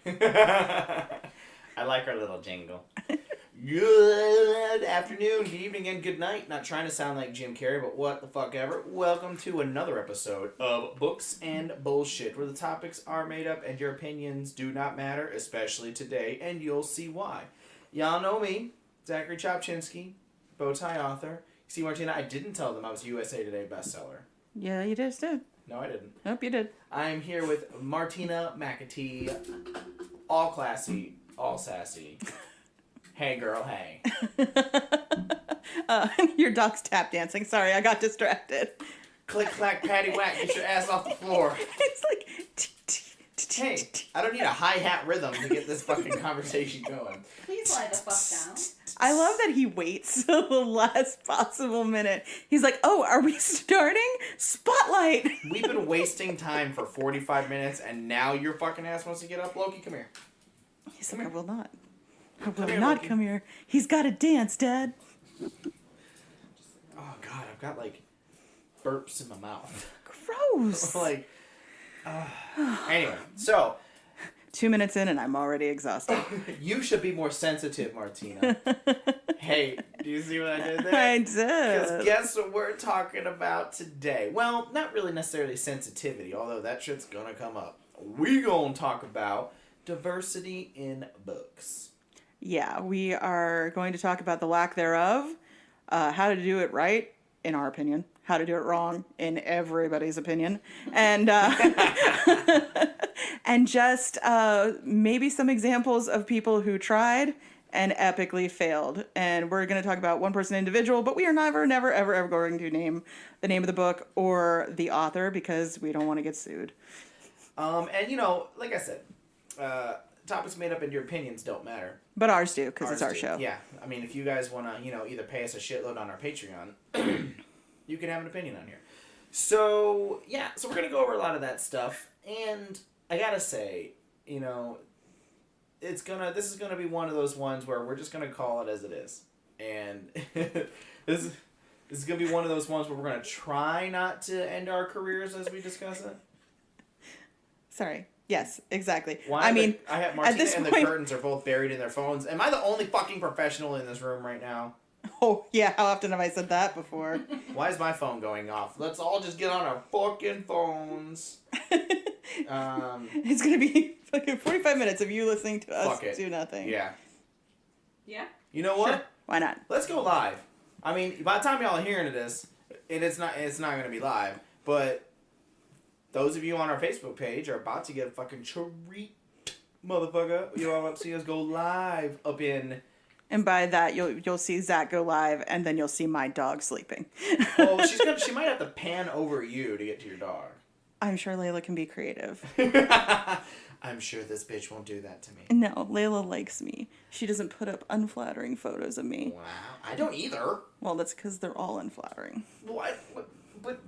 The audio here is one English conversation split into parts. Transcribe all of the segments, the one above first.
I like our little jingle. Good afternoon, good evening, and good night. Not trying to sound like Jim Carrey, but what the fuck ever. Welcome to another episode of Books and Bullshit, where the topics are made up and your opinions do not matter, especially today, and you'll see why. Y'all know me, Zachary Chopchinsky, Bowtie author. See, Martina, I didn't tell them I was USA Today bestseller. Yeah, you just did. No, I didn't. Nope, you did. I'm here with Martina McAtee, all classy, all sassy. Hey, girl, hey. Your dog's tap dancing. Sorry, I got distracted. Click, clack, patty, whack, get your ass off the floor. It's like... Hey, I don't need a hi-hat rhythm to get this fucking conversation going. Please lie the fuck down. I love that he waits till the last possible minute. He's like, oh, are we starting? Spotlight! We've been wasting time for 45 minutes, and now your fucking ass wants to get up? Loki, come here. He's like, I will not. I will here, not Loki. come here. He's got to dance, Dad. Oh, God, I've got, like, burps in my mouth. Gross. Like, anyway, so... 2 minutes in and I'm already exhausted. You should be more sensitive, Martina. Hey, do you see what I did there? I Because did. guess what we're talking about today? Well, not really necessarily sensitivity, although that shit's gonna come up. We gonna talk about diversity in books. Yeah, we are going to talk about the lack thereof, how to do it right, in our opinion, how to do it wrong, in everybody's opinion, and and just maybe some examples of people who tried and epically failed. And we're going to talk about one person individual, but we are never, ever going to name the name of the book or the author because we don't want to get sued. And you know, like I said, topics made up and your opinions don't matter. But ours do, because it's our Ours do. show. Yeah, I mean, if you guys want to, either pay us a shitload on our Patreon, you can have an opinion on here. So, yeah, so we're going to go over a lot of that stuff. And I got to say, this is going to be one of those ones where we're just going to call it as it is. And this is going to be one of those ones where we're going to try not to end our careers as we discuss it. Sorry. Yes, exactly. I have Martina and the curtains are both buried in their phones. Am I the only fucking professional in this room right now? Oh, yeah, how often have I said that before? Why is my phone going off? Let's all just get on our fucking phones. It's going to be fucking 45 minutes of you listening to us do nothing. Yeah. Yeah? You know what? Sure. Why not? Let's go live. I mean, by the time y'all are hearing this, it's not going to be live, but those of you on our Facebook page are about to get a fucking treat, motherfucker. You're all up to see us go live up in... And by that, you'll see Zach go live, and then you'll see my dog sleeping. Well, she might have to pan over you to get to your dog. I'm sure Layla can be creative. I'm sure this bitch won't do that to me. No, Layla likes me. She doesn't put up unflattering photos of me. Wow. I don't either. Well, that's because they're all unflattering. What? But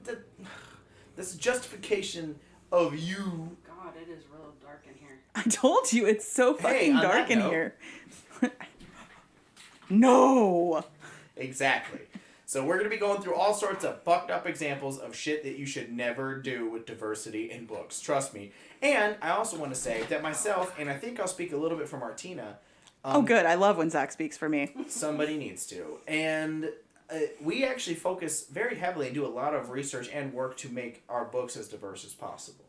this justification of you... God, it is real dark in here. I told you, it's so fucking on dark that in note. here. No! Exactly. So we're going to be going through all sorts of fucked up examples of shit that you should never do with diversity in books. Trust me. And I also want to say that myself, and I think I'll speak a little bit for Martina. Oh, good. I love when Zach speaks for me. Somebody needs to. And we actually focus very heavily and do a lot of research and work to make our books as diverse as possible.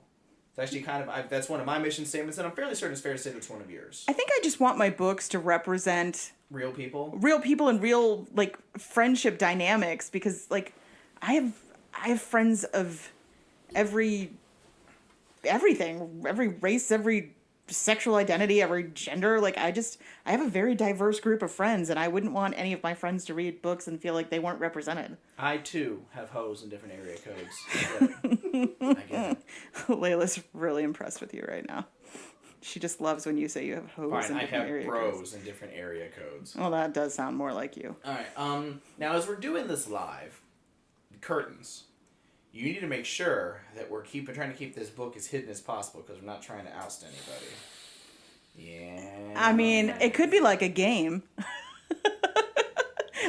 It's actually that's one of my mission statements, and I'm fairly certain it's fair to say that's one of yours. I think I just want my books to represent... Real people and real, like, friendship dynamics, because, like, I have friends of everything, every race, every sexual identity, every gender. Like, I have a very diverse group of friends, and I wouldn't want any of my friends to read books and feel like they weren't represented. I, too, have hoes in different area codes. I get it. Layla's really impressed with you right now. She just loves when you say you have hoes in different area codes. I have bros in different area codes. Well, that does sound more like you. Alright, now as we're doing this live, curtains, you need to make sure that we're trying to keep this book as hidden as possible, because we're not trying to oust anybody. Yeah. I mean, it could be like a game.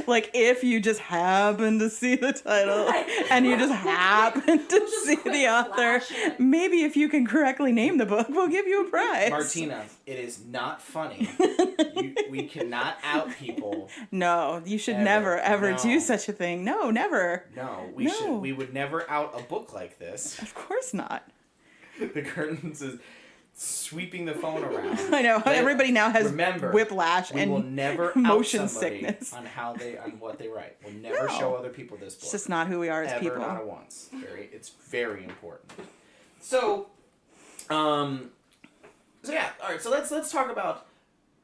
Like, if you just happen to see the title Right. and you just happen to We'll just see quick the author, flash it. maybe if you can correctly name the book, we'll give you a prize. Martina, it is not funny. We cannot out people. No, you should Ever. never, ever No. do such a thing. No, never. No, No. we would never out a book like this. Of course not. The curtains is sweeping the phone around. I know. Let- Everybody now has remember, whiplash we and will never motion out somebody sickness. on what they write. We'll never No. show other people this book. It's just not who we are as Ever, people. not a once. It's very important. So, yeah. All right. So let's talk about.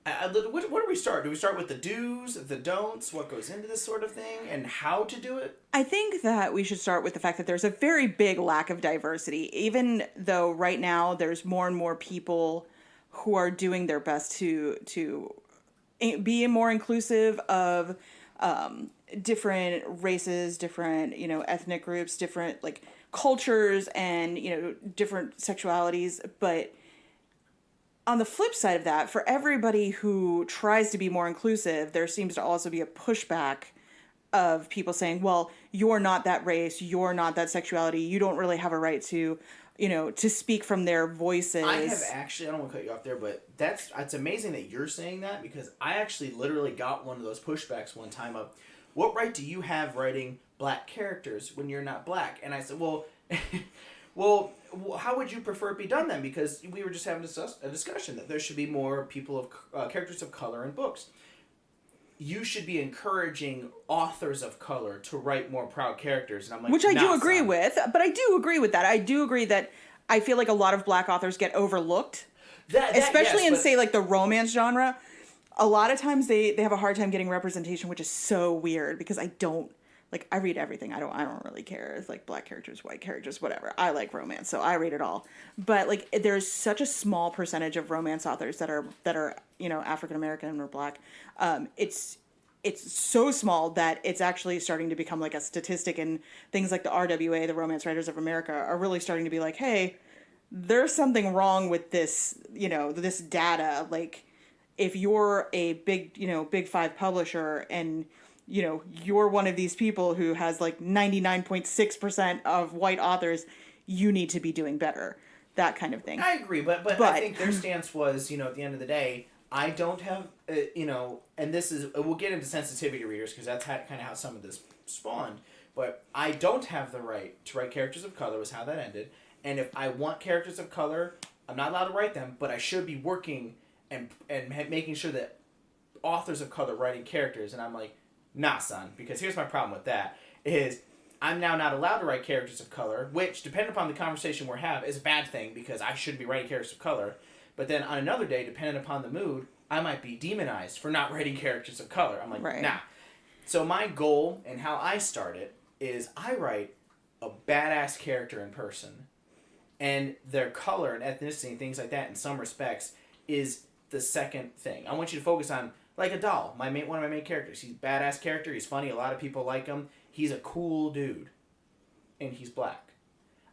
Where do we start? Do we start with the do's, the don'ts, what goes into this sort of thing, and how to do it? I think that we should start with the fact that there's a very big lack of diversity, even though right now there's more and more people who are doing their best to be more inclusive of different races, different, ethnic groups, different, like, cultures and, different sexualities. But on the flip side of that, for everybody who tries to be more inclusive, there seems to also be a pushback of people saying, well, you're not that race, you're not that sexuality, you don't really have a right to, to speak from their voices. I have actually, I don't want to cut you off there, but it's amazing that you're saying that, because I actually literally got one of those pushbacks one time of, what right do you have writing black characters when you're not black? And I said, well, well, how would you prefer it be done then? Because we were just having a discussion that there should be more people of characters of color in books. You should be encouraging authors of color to write more proud characters. And I'm like, which I do nah, agree son. with, but I do agree with that. I do agree that I feel like a lot of black authors get overlooked, especially yes, in, but- say, like the romance genre. A lot of times they have a hard time getting representation, which is so weird because I read everything. I don't really care. It's like black characters, white characters, whatever. I like romance, so I read it all. But like, there's such a small percentage of romance authors that are African American or black. It's so small that it's actually starting to become like a statistic, and things like the RWA, the Romance Writers of America, are really starting to be like, hey, there's something wrong with this, this data. Like, if you're a big five publisher and you're one of these people who has like 99.6% of white authors, you need to be doing better. That kind of thing. I agree, but I think their stance was, at the end of the day, I don't have, and this is, we'll get into sensitivity readers because that's kind of how some of this spawned, but I don't have the right to write characters of color was how that ended, and if I want characters of color, I'm not allowed to write them, but I should be working and making sure that authors of color writing characters, and I'm like, nah, son, because here's my problem with that, is I'm now not allowed to write characters of color, which, depending upon the conversation we're having, is a bad thing, because I shouldn't be writing characters of color. But then on another day, depending upon the mood, I might be demonized for not writing characters of color. I'm like, right. Nah. So my goal, and how I start it, is I write a badass character in person, and their color and ethnicity and things like that, in some respects, is the second thing. I want you to focus on, like a doll, one of my main characters. He's a badass character. He's funny. A lot of people like him. He's a cool dude, and he's black.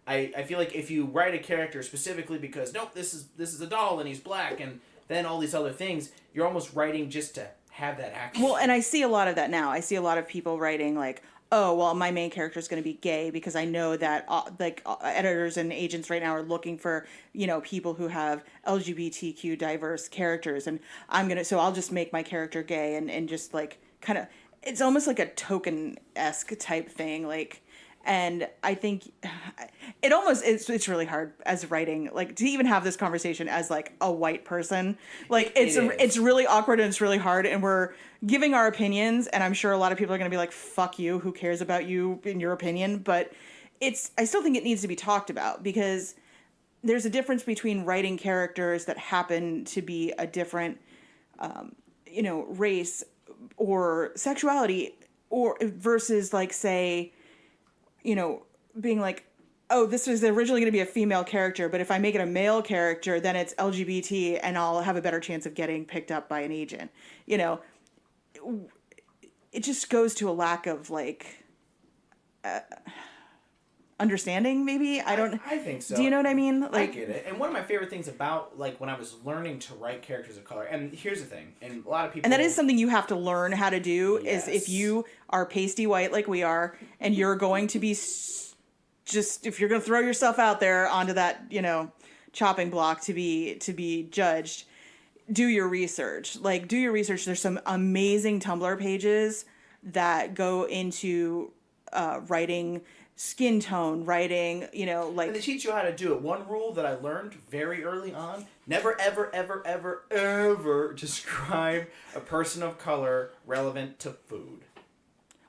I feel like if you write a character specifically because nope, this is a doll and he's black, and then all these other things, you're almost writing just to have that action. Well, and I see a lot of that now. I see a lot of people writing like, oh, well, my main character is going to be gay because I know that editors and agents right now are looking for, people who have LGBTQ diverse characters, and so I'll just make my character gay and just like kind of, it's almost like a token-esque type thing, like. And I think it's really hard as writing, like, to even have this conversation as like a white person. Like, it's really awkward and it's really hard, and we're giving our opinions, and I'm sure a lot of people are going to be like, fuck you, who cares about you and your opinion? But I still think it needs to be talked about, because there's a difference between writing characters that happen to be a different, race or sexuality, or versus like, say, being like, oh, this was originally going to be a female character, but if I make it a male character, then it's LGBT and I'll have a better chance of getting picked up by an agent. It just goes to a lack of like, understanding, maybe. I think so. Do you know what I mean? I get it. And one of my favorite things about, like, when I was learning to write characters of color, and here's the thing, and a lot of people... And that is something you have to learn how to do, Yes. is if you are pasty white like we are, and you're going to be just, if you're going to throw yourself out there onto that, you know, chopping block to be judged, do your research. Like, do your research. There's some amazing Tumblr pages that go into writing skin tone, writing, you know, like... And they teach you how to do it. One rule that I learned very early on, never, ever, ever, ever, ever describe a person of color relevant to food.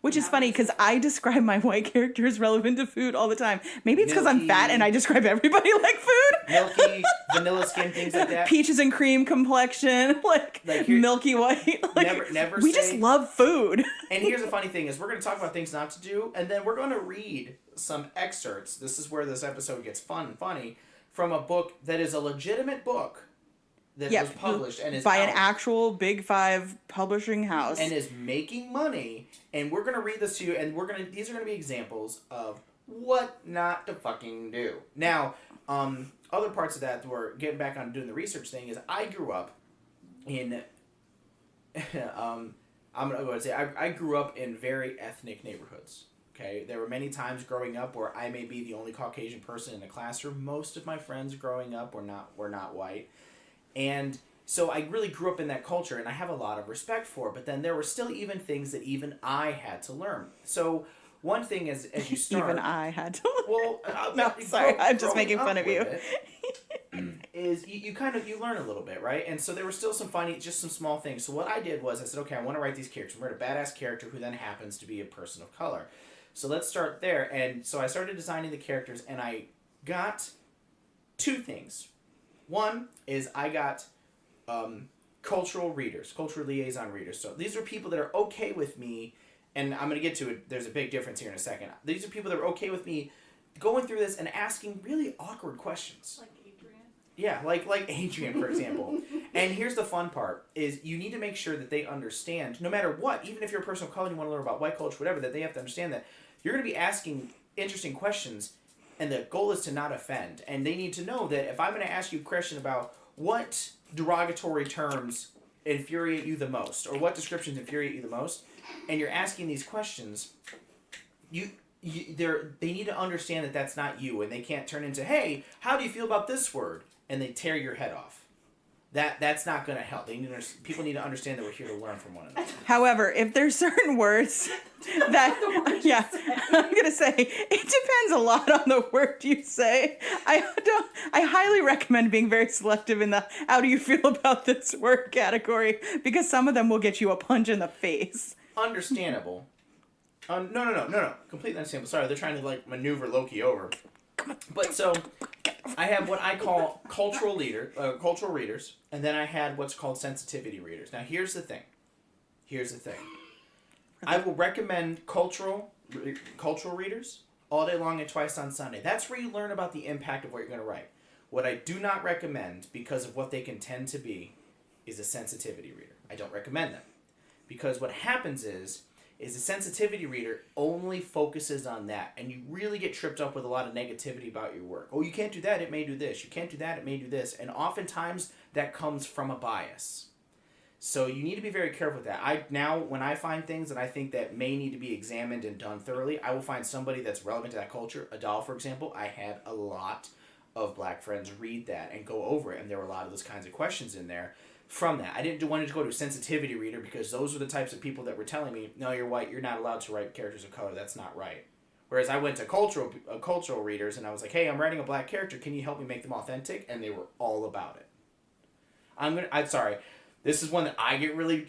Which is funny, because I describe my white characters relevant to food all the time. Maybe it's because I'm fat and I describe everybody like food. Milky, vanilla skin, things like that. Peaches and cream complexion, like milky white. Like, never we say, just love food. And here's the funny thing is we're going to talk about things not to do, and then we're going to read some excerpts. This is where this episode gets fun and funny, from a book that is a legitimate book that was published and is by an out. actual Big Five publishing house. And is making money, and we're going to read this to you, and these are going to be examples of what not to fucking do. Now, other parts of that, we're getting back on doing the research thing, is I grew up in, I'm going to go and say, I grew up in very ethnic neighborhoods. Okay, there were many times growing up where I may be the only Caucasian person in the classroom. Most of my friends growing up were not white. And so I really grew up in that culture, and I have a lot of respect for it. But then there were still even things that even I had to learn. So one thing is, as you start... even I had to learn. Well, no, sorry, I'm just making fun of you. Is you learn a little bit, right? And so there were still some funny, just some small things. So what I did was I said, okay, I want to write these characters. I'm going to write a badass character who then happens to be a person of color. So let's start there. And so I started designing the characters, and I got two things. One is I got cultural readers, cultural liaison readers. So these are people that are okay with me, and I'm going to get to it. There's a big difference here in a second. These are people that are okay with me going through this and asking really awkward questions. Like Adrian? Yeah, like Adrian, for example. And here's the fun part, is you need to make sure that they understand, no matter what, even if you're a person of color and you want to learn about white culture, whatever, that they have to understand that you're going to be asking interesting questions, and the goal is to not offend. And they need to know that if I'm going to ask you a question about what derogatory terms infuriate you the most, or what descriptions infuriate you the most, and you're asking these questions, they need to understand that that's not you, and they can't turn into, hey, how do you feel about this word? And they tear your head off. That's not going to help. People need to understand that we're here to learn from one another. However, if there's certain words that, yeah, I'm going to say, it depends a lot on the word you say. I highly recommend being very selective in the how do you feel about this word category, because some of them will get you a punch in the face. Understandable. No. Completely understandable. Sorry, they're trying to, like, maneuver Loki over. But so, I have what I call cultural readers, and then I had what's called sensitivity readers. Now, here's the thing. I will recommend cultural readers all day long and twice on Sunday. That's where you learn about the impact of what you're going to write. What I do not recommend, because of what they can tend to be, is a sensitivity reader. I don't recommend them. Because what happens is a sensitivity reader only focuses on that, and you really get tripped up with a lot of negativity about your work. Oh, you can't do that, it may do this. You can't do that, it may do this. And oftentimes, that comes from a bias. So you need to be very careful with that. When I find things that I think that may need to be examined and done thoroughly, I will find somebody that's relevant to that culture. Adele, for example, I had a lot of black friends read that and go over it, and there were a lot of those kinds of questions in there. From that, I didn't want to go to a sensitivity reader, because those were the types of people that were telling me, no, you're white, you're not allowed to write characters of color, that's not right. Whereas I went to cultural readers, and I was like, hey, I'm writing a black character, can you help me make them authentic? And they were all about it. I'm sorry. This is one that I get really,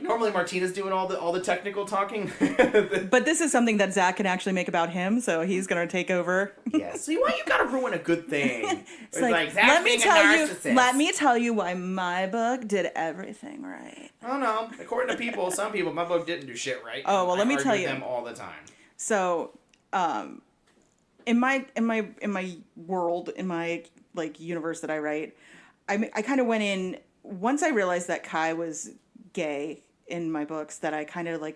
normally Martina's doing all the technical talking. But this is something that Zach can actually make about him, so he's going to take over. Yeah, see, why you got to ruin a good thing? It's like Zach being a narcissist. Let me tell you why my book did everything right. Oh, no. According to some people, my book didn't do shit right. Oh, well, let me tell you. I argue with them all the time. So, in my world, in my, like, universe that I write, I kind of went in... Once I realized that Kai was gay in my books, that I kind of I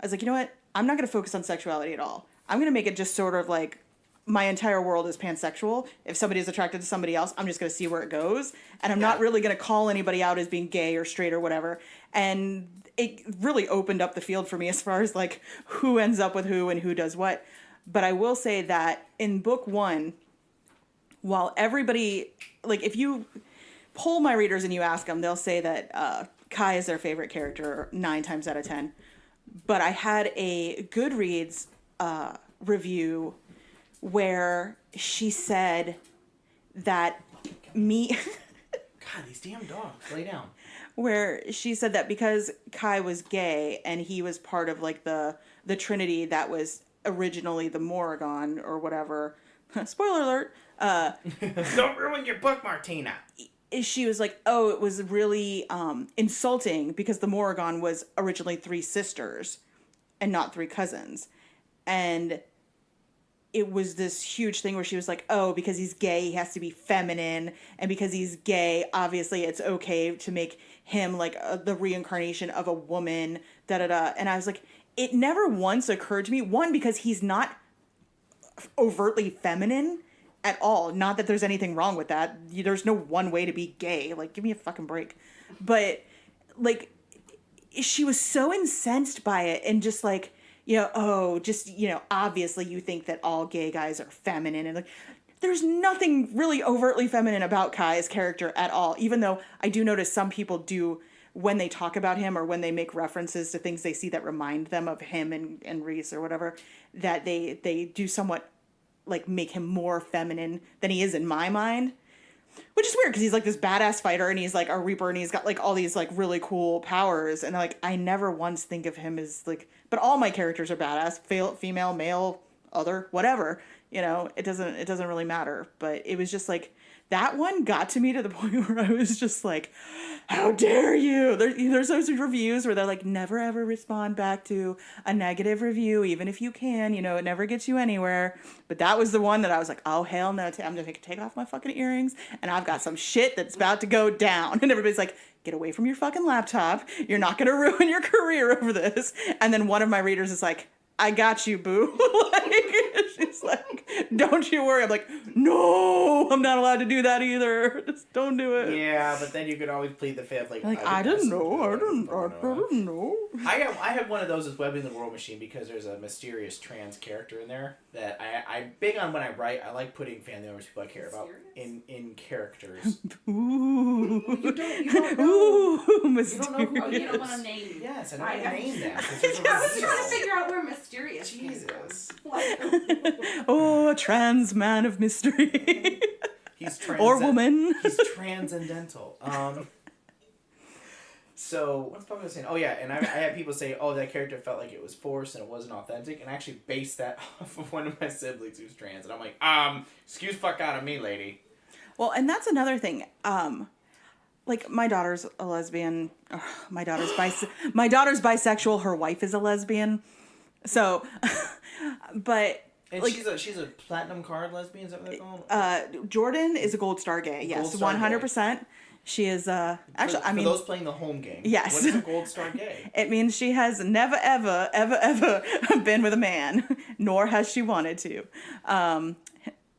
was like, you know what? I'm not going to focus on sexuality at all. I'm going to make it just sort of like my entire world is pansexual. If somebody is attracted to somebody else, I'm just going to see where it goes. And I'm not really going to call anybody out as being gay or straight or whatever. And it really opened up the field for me as far as like who ends up with who and who does what. But I will say that in book 1, while everybody, like if you poll my readers and you ask them, they'll say that Kai is their favorite character 9 times out of 10. But I had a Goodreads review where she said that God, these damn dogs. Lay down. Where she said that because Kai was gay and he was part of like the Trinity that was originally the Morrigan or whatever. Spoiler alert. Don't ruin your book, Martina. She was like, oh, it was really insulting because the Morrigan was originally 3 sisters and not 3 cousins. And it was this huge thing where she was like, oh, because he's gay, he has to be feminine. And because he's gay, obviously it's okay to make him like the reincarnation of a woman, da-da-da. And I was like, it never once occurred to me, one, because he's not overtly feminine at all. Not that there's anything wrong with that. There's no one way to be gay. Like, give me a fucking break. But, like, she was so incensed by it and just like, you know, oh, just, you know, obviously you think that all gay guys are feminine. And like, there's nothing really overtly feminine about Kai's character at all. Even though I do notice some people do, when they talk about him or when they make references to things they see that remind them of him and Reese or whatever, that they do somewhat like make him more feminine than he is in my mind. Which is weird because he's like this badass fighter and he's like a Reaper and he's got like all these like really cool powers. And like, I never once think of him as like, but all my characters are badass, female, male, other, whatever, you know, it doesn't really matter. But it was just like, that one got to me to the point where I was just like, how dare you? There's those reviews where they're like, never ever respond back to a negative review, even if you can, you know, it never gets you anywhere. But that was the one that I was like, oh, hell no, I'm going to take off my fucking earrings and I've got some shit that's about to go down. And everybody's like, get away from your fucking laptop. You're not going to ruin your career over this. And then one of my readers is like, I got you, boo. Like, she's like, don't you worry. I'm like, no, I'm not allowed to do that either. Just don't do it. Yeah, but then you could always plead the fifth. Like I didn't know. I didn't know. I had one of those as Webbing the World Machine because there's a mysterious trans character in there that I'm big on when I write. I like putting family members, people I care about, in characters. Ooh. You don't know. Ooh, You mysterious. don't know who you don't want to name. Yes, I know how to name them. I was trying to figure out where mysterious came Jesus. from. Like, Oh, a trans man of mystery. He's or woman. He's transcendental. So, what the fuck was I saying? Oh, yeah, and I had people say, oh, that character felt like it was forced and it wasn't authentic, and I actually based that off of one of my siblings who's trans, and I'm like, excuse fuck out of me, lady. Well, and that's another thing. Like, my daughter's a lesbian. My daughter's bisexual. Her wife is a lesbian. So, but... And like, she's a platinum card lesbian, is that what they're called? Jordan is a gold star gay. Yes, 100%. She is actually. For those playing the home game. Yes. What is a gold star gay? It means she has never ever been with a man, nor has she wanted to.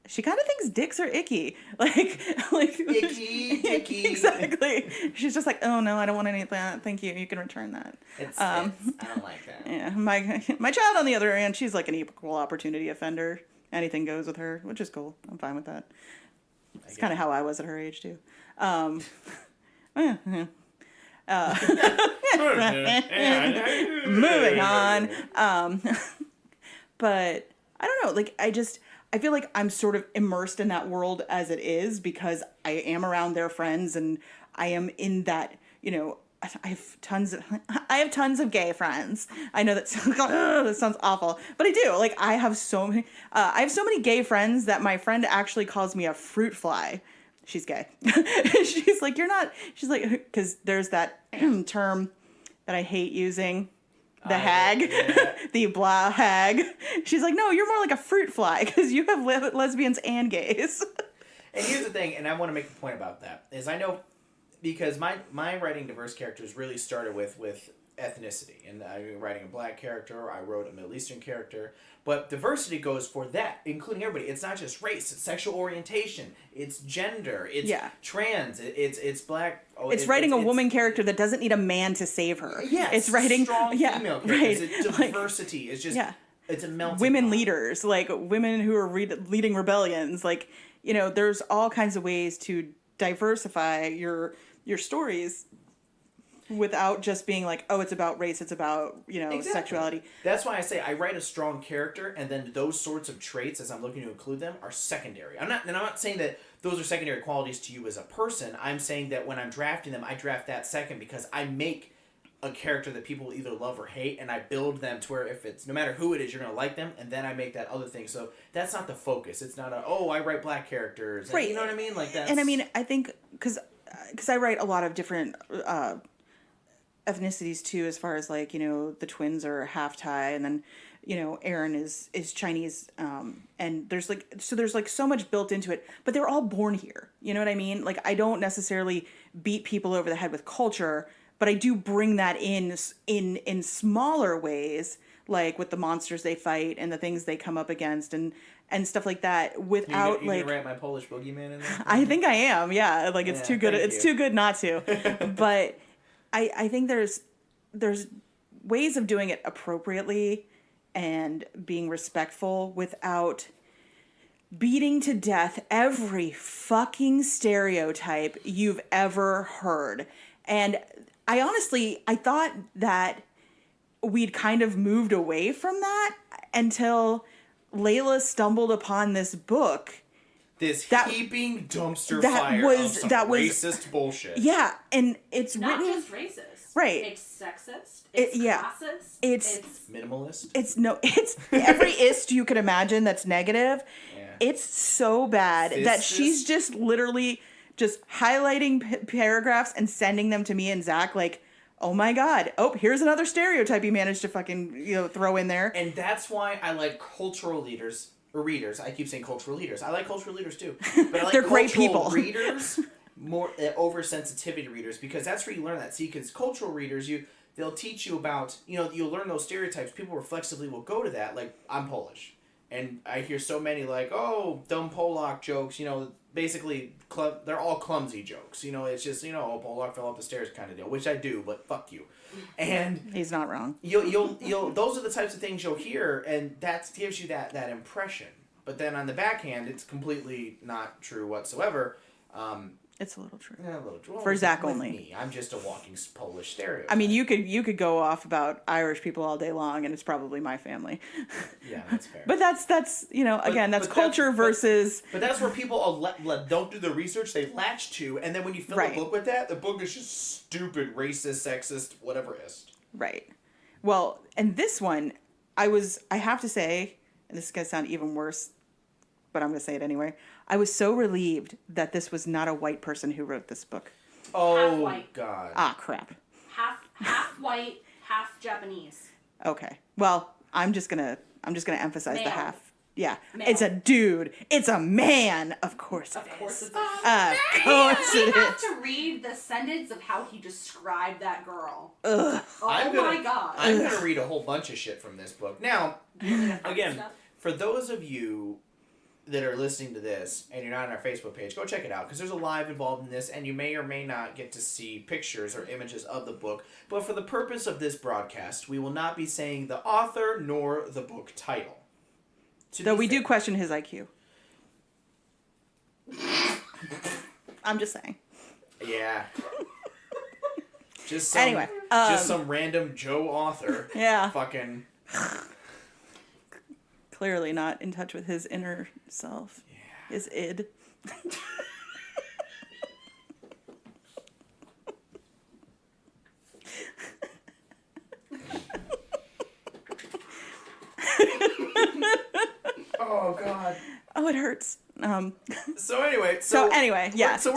She kind of thinks dicks are icky, like icky, dicky. Exactly. She's just like, oh no, I don't want any of that. Thank you. You can return that. I don't like that. Yeah, my child on the other hand, she's like an equal opportunity offender. Anything goes with her, which is cool. I'm fine with that. It's kind of how I was at her age too. Moving on. But I don't know. Like, I feel like I'm sort of immersed in that world as it is because I am around their friends and I am in that, you know, I have tons of gay friends. I know that sounds awful, but I do. Like, I have so many gay friends that my friend actually calls me a fruit fly. She's gay. She's like, she's like, because there's that term that I hate using. The hag, yeah. The blah hag. She's like, no, you're more like a fruit fly because you have lesbians and gays. And here's the thing, and I want to make a point about that, is I know, because my writing diverse characters really started with ethnicity, and I'm writing a black character. I wrote a Middle Eastern character, but diversity goes for that, including everybody. It's not just race; it's sexual orientation, it's gender, it's trans, it's black. It's writing a woman character that doesn't need a man to save her. Yes, it's writing strong female characters. Right. It's diversity. It's just it's a melting women pot. leaders, like women who are leading rebellions. Like, you know, there's all kinds of ways to diversify your stories without just being like, oh, it's about race, it's about, you know, sexuality. That's why I say I write a strong character, and then those sorts of traits, as I'm looking to include them, are secondary. I'm not saying that those are secondary qualities to you as a person. I'm saying that when I'm drafting them, I draft that second because I make a character that people either love or hate, and I build them to where if it's no matter who it is, you're gonna like them, and then I make that other thing. So that's not the focus. It's not I write black characters, and, right? You know what I mean? Like that. And I mean, I think because I write a lot of different ethnicities too, as far as like, you know, the twins are half Thai, and then, you know, Aaron is Chinese, and there's like so much built into it, but they're all born here. You know what I mean? Like, I don't necessarily beat people over the head with culture, but I do bring that in smaller ways, like with the monsters they fight and the things they come up against and stuff like that. Without you gonna write my Polish boogeyman in there? I think I am. Yeah, like it's too good. It's too good not to. But I think there's ways of doing it appropriately and being respectful without beating to death every fucking stereotype you've ever heard. And I thought that we'd kind of moved away from that until Layla stumbled upon this book. This heaping dumpster fire of some racist bullshit. Yeah, and it's not written... just racist. Right. It's sexist. It's classist. It's minimalist. It's every ist you could imagine that's negative. Yeah. It's so bad that she's just literally just highlighting paragraphs and sending them to me and Zach like, oh my God. Oh, here's another stereotype you managed to fucking, you know, throw in there. And that's why I like cultural leaders or readers. I keep saying cultural leaders. I like cultural leaders too. But I like they're great people. Readers, more oversensitivity readers, because that's where you learn that. See, because cultural readers, they'll teach you about, you know, you'll learn those stereotypes. People reflexively will go to that. Like, I'm Polish. And I hear so many like, oh, dumb Polak jokes, you know, basically, they're all clumsy jokes. You know, it's just, you know, oh, Polak fell off the stairs kind of deal, which I do, but fuck you. And he's not wrong. You'll those are the types of things you'll hear, and that gives you that impression. But then on the backhand, it's completely not true whatsoever. It's a little true. Yeah, a little true. For Zach only. Me. I'm just a walking Polish stereotype. I mean, you could go off about Irish people all day long, and it's probably my family. Yeah, that's fair. But that's you know, again, that's culture versus. But that's where people don't do the research. They latch to, and then when you fill a book with that, the book is just stupid, racist, sexist, whatever-ist. Right. Well, and this one, I have to say, and this is gonna sound even worse, but I'm gonna say it anyway. I was so relieved that this was not a white person who wrote this book. Oh, half white. God. Ah, crap. Half white, half Japanese. Okay. Well, I'm just gonna emphasize the half. Yeah. Male. It's a dude. It's a man. Of course it is. Of course it's Of course it I have is. to read the sentence of how he described that girl. Ugh. Oh my God. I'm going to read a whole bunch of shit from this book. Now, again, for those of you that are listening to this and you're not on our Facebook page, go check it out because there's a live involved in this and you may or may not get to see pictures or images of the book. But for the purpose of this broadcast, we will not be saying the author nor the book title. Though we do question his IQ. I'm just saying. Yeah. Just some random Joe author. Yeah. Fucking. Clearly not in touch with his inner self. Yeah. His id. Oh God. Oh, it hurts. So anyway, yeah. So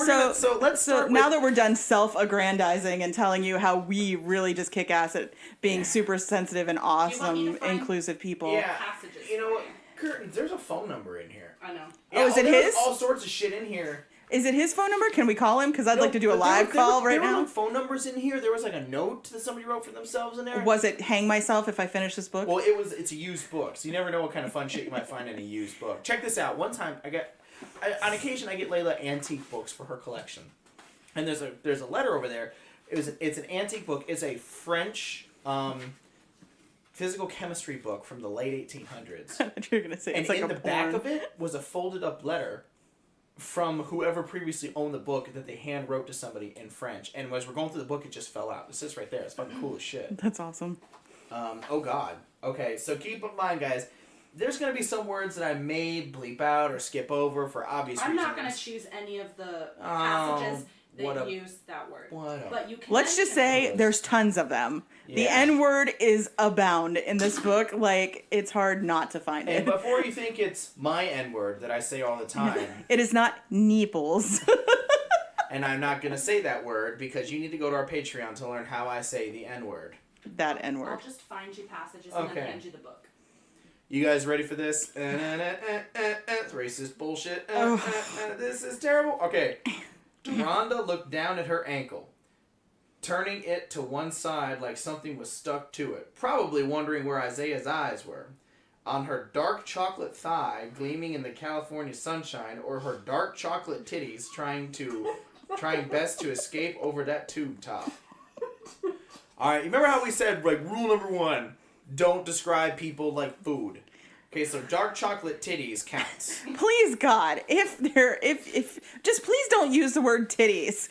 let's start now that we're done self-aggrandizing and telling you how we really just kick ass at being super sensitive and awesome, inclusive people. Yeah. You know what? Curtains. There's a phone number in here. I know. Yeah, is it his? All sorts of shit in here. Is it his phone number? Can we call him? Because I'd like to do a live call right there now. were phone numbers in here. There was like a note that somebody wrote for themselves in there. Was it hang myself if I finish this book? Well, it's a used book, so you never know what kind of fun shit you might find in a used book. Check this out. One time, on occasion, I get Layla antique books for her collection, and there's a letter over there. It's an antique book. It's a French physical chemistry book from the late 1800s. You're gonna say and it's like in a the porn. back of it was a folded up letter from whoever previously owned the book that they hand wrote to somebody in French. And as we're going through the book, it just fell out. It sits right there. It's fucking cool as shit. That's awesome. Oh God. Okay, so keep in mind, guys. There's gonna be some words that I may bleep out or skip over for obvious reasons. I'm not gonna choose any of the passages that use that word. But you can. Let's just say there's tons of them. Yeah. The N-word is abound in this book. Like, it's hard not to find it. And before you think it's my N-word that I say all the time, it is not nipples. and I'm not gonna say that word because you need to go to our Patreon to learn how I say the N-word. That N-word. I'll just find you passages and then hand you the book. You guys ready for this? Racist bullshit. This is terrible. Okay. Rhonda looked down at her ankle, turning it to one side like something was stuck to it, probably wondering where Isaiah's eyes were. On her dark chocolate thigh, gleaming in the California sunshine, or her dark chocolate titties trying best to escape over that tube top. Alright, you remember how we said, like, rule number 1, don't describe people like food. Okay, so dark chocolate titties counts. Please, God, if just please don't use the word titties.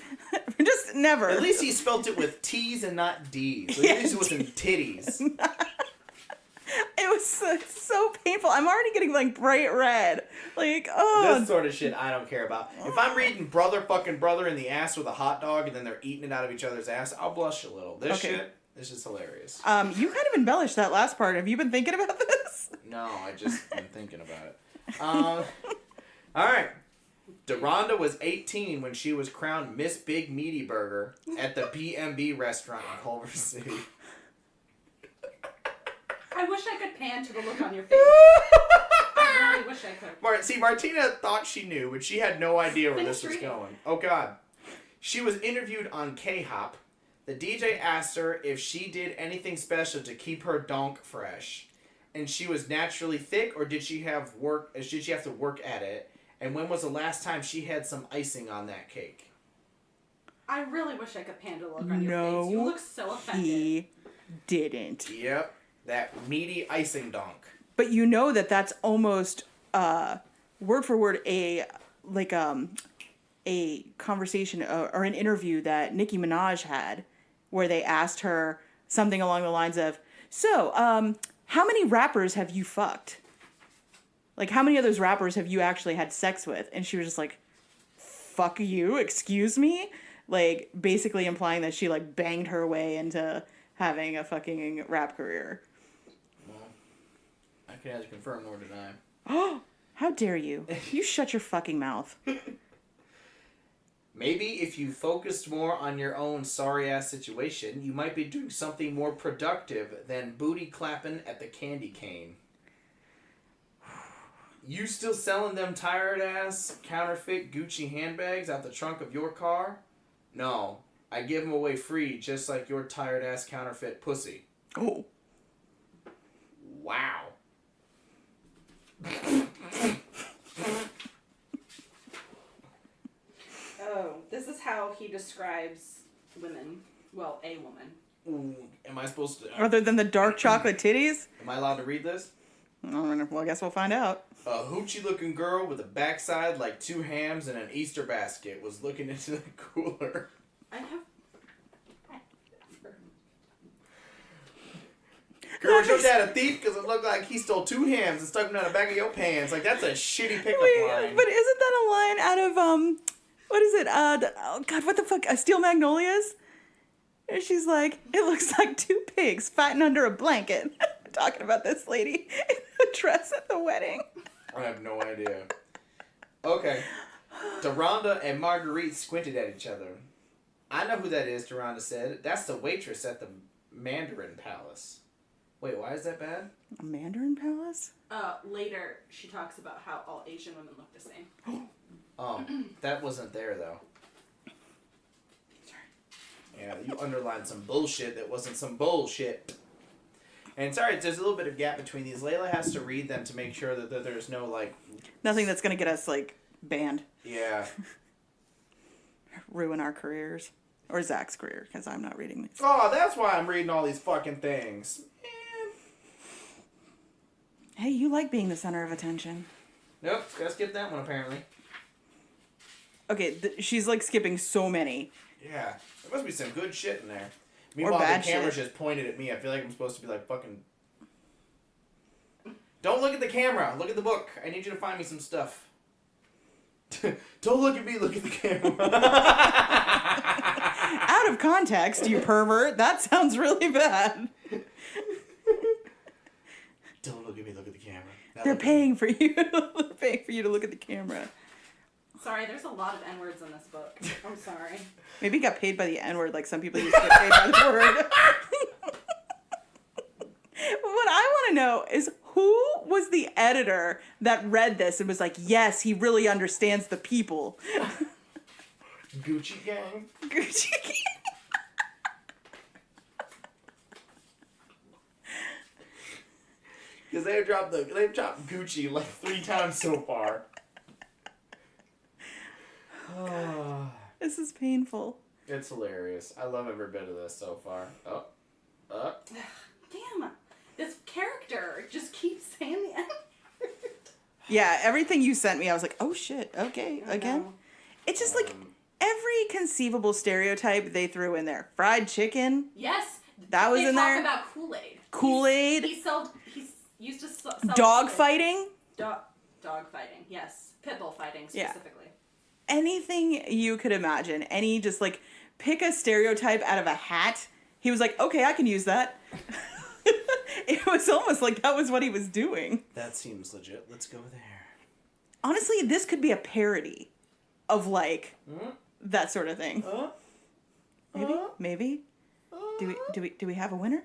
Just never. At least he spelt it with T's and not D's. So at least it wasn't titties. It was so painful. I'm already getting, like, bright red. Like, oh. This sort of shit I don't care about. If I'm reading brother fucking brother in the ass with a hot dog and then they're eating it out of each other's ass, I'll blush a little. This shit, this is hilarious. You kind of embellished that last part. Have you been thinking about this? No, I just been thinking about it. Alright. Deronda was 18 when she was crowned Miss Big Meaty Burger at the B&B restaurant in Culver City. I wish I could pan to the look on your face. I really wish I could. See, Martina thought she knew, but she had no idea where this was going. Oh, God. She was interviewed on K-Hop. The DJ asked her if she did anything special to keep her donk fresh. And she was naturally thick, or did she have to work at it? And when was the last time she had some icing on that cake? I really wish I could pan to the look on your face. You look so offended. He didn't. Yep. That meaty icing donk. But you know that's almost word for word a conversation or an interview that Nicki Minaj had where they asked her something along the lines of, so, how many rappers have you fucked? Like, how many of those rappers have you actually had sex with? And she was just like, fuck you, excuse me? Like, basically implying that she, like, banged her way into having a fucking rap career. I can neither confirm nor deny. Oh, how dare you? You shut your fucking mouth. Maybe if you focused more on your own sorry-ass situation, you might be doing something more productive than booty clapping at the candy cane. You still selling them tired-ass, counterfeit Gucci handbags out the trunk of your car? No, I give them away free just like your tired-ass counterfeit pussy. Oh. Wow. Oh, this is how he describes women. Well, a woman. Ooh, am I supposed to... Other than the dark chocolate titties? Am I allowed to read this? Well, I guess we'll find out. A hoochie-looking girl with a backside like 2 hams and an Easter basket was looking into the cooler. I have... Girl, your dad a thief because it looked like he stole 2 hams and stuck them down the back of your pants. Like, that's a shitty pickup line. But isn't that a line out of, what is it? Oh, God, what the fuck? Steel Magnolias? And she's like, it looks like 2 pigs fighting under a blanket. Talking about this lady in a dress at the wedding. I have no idea. Okay. Deronda and Marguerite squinted at each other. I know who that is, Deronda said. That's the waitress at the Mandarin Palace. Wait, why is that bad? A Mandarin Palace? Later, she talks about how all Asian women look the same. Oh, that wasn't there, though. Yeah, you underlined some bullshit that wasn't some bullshit. And sorry, there's a little bit of gap between these. Layla has to read them to make sure that there's no, like... Nothing that's going to get us, like, banned. Yeah. Ruin our careers. Or Zach's career, because I'm not reading these. Oh, that's why I'm reading all these fucking things. Man. Hey, you like being the center of attention. Nope, gotta skip that one, apparently. Okay, she's, like, skipping so many. Yeah, there must be some good shit in there. Or Meanwhile, bad the camera's shit. just pointed at me. I feel like I'm supposed to be like fucking... Don't look at the camera. Look at the book. I need you to find me some stuff. Don't look at me. Look at the camera. Out of context, you pervert. That sounds really bad. Don't look at me. Look at the camera. Now They're look at paying for you. They're paying for you to look at the camera. Sorry, there's a lot of N-words in this book. I'm sorry. Maybe he got paid by the N-word like some people used to get paid by the word. What I want to know is who was the editor that read this and was like, yes, he really understands the people. Gucci gang. Gucci gang. Because they've dropped Gucci like 3 times so far. This is painful. It's hilarious. I love every bit of this so far. Damn, this character just keeps saying the N-word. Yeah, everything you sent me, I was like, oh shit, okay, again. know. It's just like every conceivable stereotype they threw in there. Fried chicken. Yes. That was in there. They talk about Kool-Aid. Kool-Aid. He used to sell Dog fighting. Dog fighting, yes. Pit bull fighting, specifically. Yeah. Anything you could imagine. Any, just like, pick a stereotype out of a hat. He was like, okay, I can use that. It was almost like that was what he was doing. That seems legit. Let's go there. Honestly, this could be a parody of, like, that sort of thing. Maybe? Do we have a winner?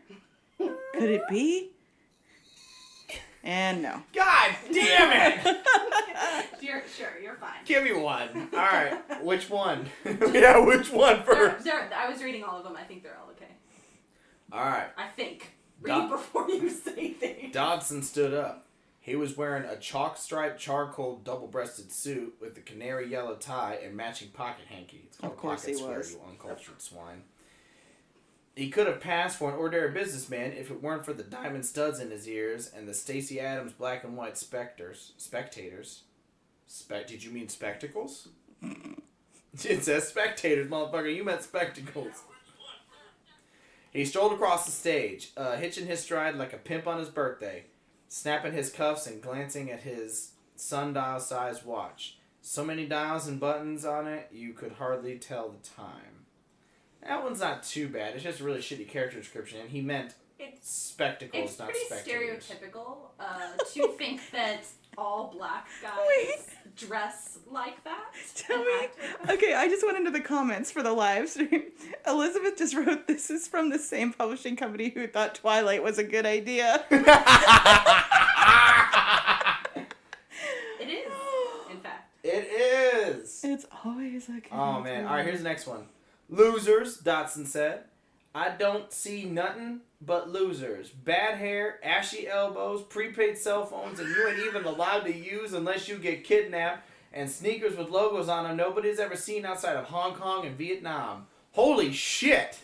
Could it be? And no. God damn it! You're fine. Give me one. All right, which one? Yeah, which one first? I was reading all of them. I think they're all okay. All right. I think. Read before you say things. Dodson stood up. He was wearing a chalk-striped charcoal double-breasted suit with a canary yellow tie and matching pocket hanky. It's called Of course pocket he square, was. you uncultured swine. He could have passed for an ordinary businessman if it weren't for the diamond studs in his ears and the Stacey Adams black and white spectators. Did you mean spectacles? It says spectators, motherfucker. You meant spectacles. He strolled across the stage, hitching his stride like a pimp on his birthday, snapping his cuffs and glancing at his sundial-sized watch. So many dials and buttons on it, you could hardly tell the time. That one's not too bad. It's just a really shitty character description, and he meant spectacles, it's not pretty spectators. Stereotypical to think that all black guys dress like that. Tell me. Okay, I just went into the comments for the live stream. Elizabeth just wrote, this is from the same publishing company who thought Twilight was a good idea. It is, in fact. It is! It's always a good Oh, man. All right, here's the next one. Losers, Dotson said. I don't see nothing but losers. Bad hair, ashy elbows, prepaid cell phones, and you ain't even allowed to use unless you get kidnapped, and sneakers with logos on them nobody's ever seen outside of Hong Kong and Vietnam. Holy shit!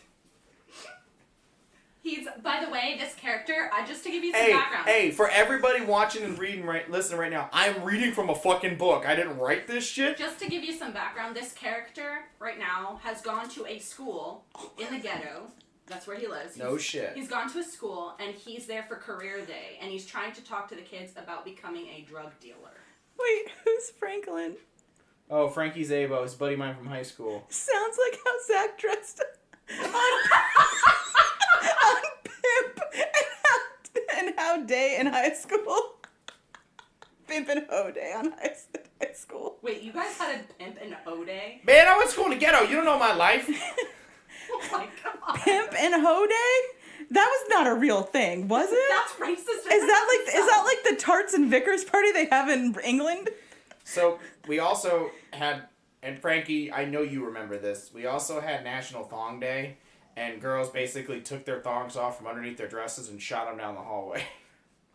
By the way, this character, just to give you some Hey, background. hey, for everybody watching and listening right now, I'm reading from a fucking book. I didn't write this shit. Just to give you some background, this character right now has gone to a school in the ghetto. That's where he lives. No shit. He's gone to a school, and he's there for career day, and he's trying to talk to the kids about becoming a drug dealer. Wait, who's Franklin? Oh, Frankie Zabo, his buddy of mine from high school. Sounds like how Zach dressed on Pimp and how Day in high school. Pimp and Ho Day on high school. Wait, you guys had a Pimp and Ho Day? Man, I went to school in the ghetto. You don't know my life. Oh my god. Pimp and Ho Day? That was not a real thing, was it? That's racist. Is that like the Tarts and Vickers party they have in England? So, We also had, and Frankie, I know you remember this, we also had National Thong Day, and girls basically took their thongs off from underneath their dresses and shot them down the hallway.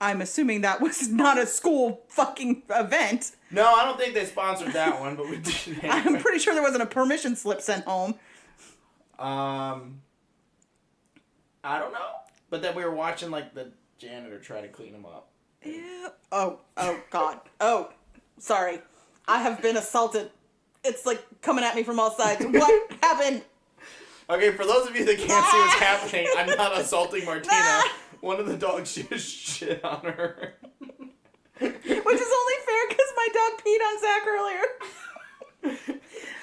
I'm assuming that was not a school fucking event. No, I don't think they sponsored that one, but we did anyway. I'm pretty sure there wasn't a permission slip sent home. I don't know. But then we were watching, like, the janitor try to clean them up. Yeah. Oh, God. Oh, sorry. I have been assaulted. It's, like, coming at me from all sides. What happened? Okay, for those of you that can't see what's happening, I'm not assaulting Martina. One of the dogs just shit on her. Which is only fair because my dog peed on Zach earlier.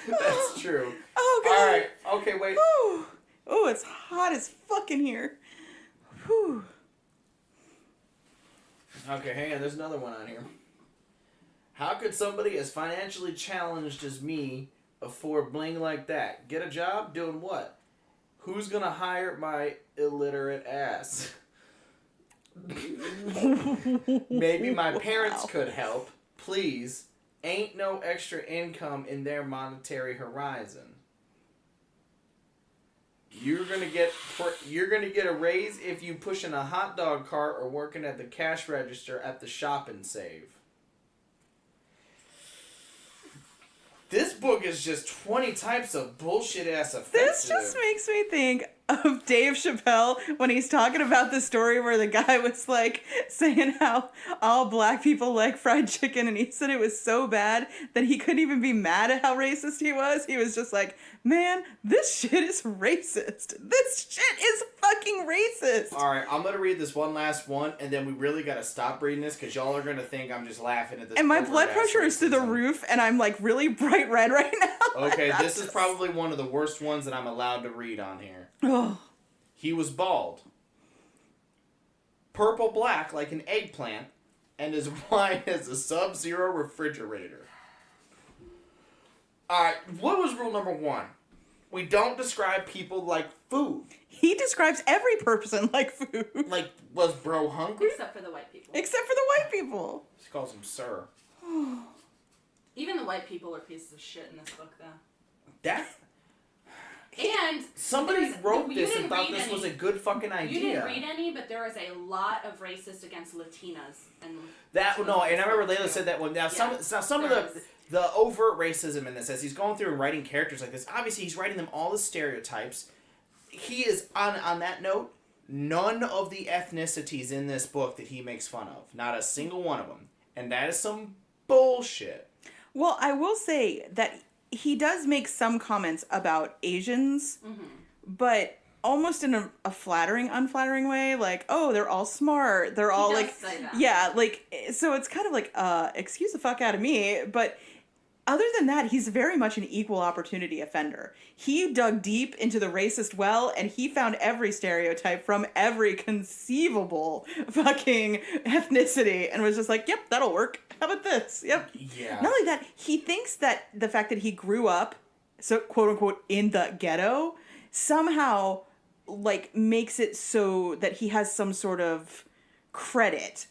That's true. Oh, God. Alright, okay, wait. Whew. Oh, it's hot as fuck in here. Whew. Okay, hang on, there's another one on here. How could somebody as financially challenged as me afford bling like that? Get a job? Doing what? Who's gonna hire my illiterate ass? Maybe my parents could help. Please. Ain't no extra income in their monetary horizon. You're gonna get a raise if you pushing a hot dog cart or working at the cash register at the Shop and Save. This book is just 20 types of bullshit ass offensive. This just makes me think of Dave Chappelle when he's talking about the story where the guy was like saying how all black people like fried chicken, and he said it was so bad that he couldn't even be mad at how racist he was. He was just like, man, this shit is racist. This shit is fucking racist. Alright, I'm gonna read this one last one, and then we really gotta stop reading this because y'all are gonna think I'm just laughing at this. And my blood pressure is through the roof, and I'm like really bright red right now. Okay, this is probably one of the worst ones that I'm allowed to read on here. Oh. He was bald. Purple black like an eggplant, and as wide as a Sub-Zero refrigerator. Alright, what was rule number 1? We don't describe people like food. He describes every person like food. Like, was bro hungry? Except for the white people. Except for the white people. She calls him sir. Even the white people are pieces of shit in this book, though. That... And somebody wrote this and thought this was a good fucking idea. You didn't read any, but there was a lot of racist against Latinas and that no, and I remember Layla said that one. Now some of the overt racism in this, as he's going through and writing characters like this, obviously he's writing them all the stereotypes. He is on that note, none of the ethnicities in this book that he makes fun of, not a single one of them, and that is some bullshit. Well, I will say that he does make some comments about Asians, but almost in a flattering, unflattering way. Like, oh, they're all smart. They're all like, yeah, like, so it's kind of like, excuse the fuck out of me. But other than that, he's very much an equal opportunity offender. He dug deep into the racist well, and he found every stereotype from every conceivable fucking ethnicity and was just like, yep, that'll work. How about this? Yep. Yeah. Not only that, he thinks that the fact that he grew up, so quote unquote, in the ghetto, somehow, like, makes it so that he has some sort of credit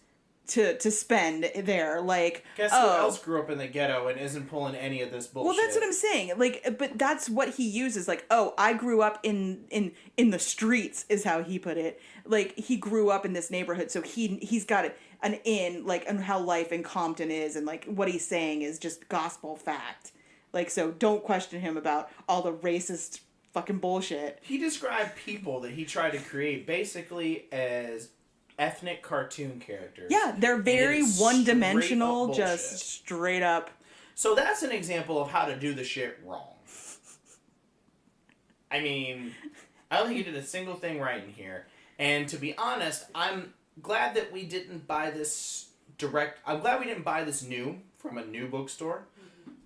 to spend there. Like, guess who else grew up in the ghetto and isn't pulling any of this bullshit? Well, that's what I'm saying. Like, but that's what he uses. Like, oh, I grew up in the streets, is how he put it. Like, he grew up in this neighborhood, so he's got an in, like, on how life in Compton is, and, like, what he's saying is just gospel fact. Like, so don't question him about all the racist fucking bullshit. He described people that he tried to create basically as ethnic cartoon characters. Yeah, they're very one-dimensional, just straight up. So that's an example of how to do the shit wrong. I mean, I don't think he did a single thing right in here. And to be honest, I'm glad that we didn't buy this I'm glad we didn't buy this new from a new bookstore.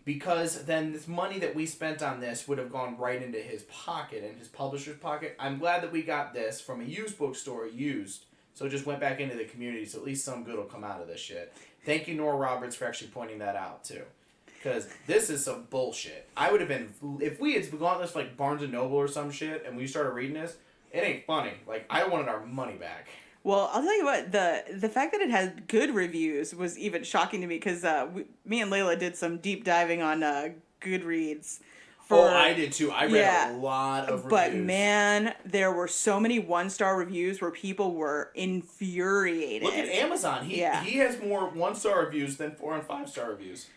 Because then this money that we spent on this would have gone right into his pocket, and his publisher's pocket. I'm glad that we got this from a used bookstore, used. So it just went back into the community, so at least some good will come out of this shit. Thank you, Nora Roberts, for actually pointing that out, too. Because this is some bullshit. I would have been... If we had gone this, like, Barnes & Noble or some shit, and we started reading this, it ain't funny. Like, I wanted our money back. Well, I'll tell you what, the fact that it had good reviews was even shocking to me because me and Layla did some deep diving on Goodreads. I did too. I read a lot of reviews. But man, there were so many 1-star reviews where people were infuriated. Look at Amazon. He has more 1-star reviews than 4 and 5-star reviews.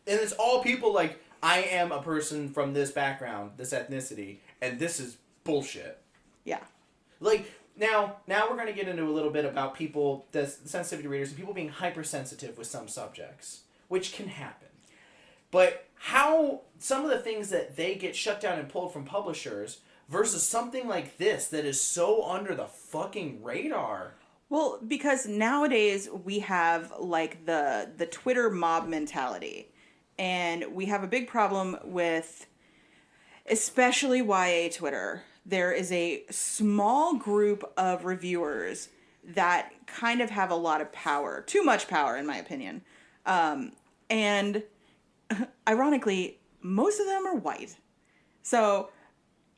And it's all people like, I am a person from this background, this ethnicity, and this is bullshit. Yeah. Like, now we're going to get into a little bit about people, the sensitivity readers, and people being hypersensitive with some subjects, which can happen. But how some of the things that they get shut down and pulled from publishers versus something like this that is so under the fucking radar. Well, because nowadays we have like the Twitter mob mentality. And we have a big problem with especially YA Twitter. There is a small group of reviewers that kind of have a lot of power. Too much power, in my opinion. And ironically, most of them are white. So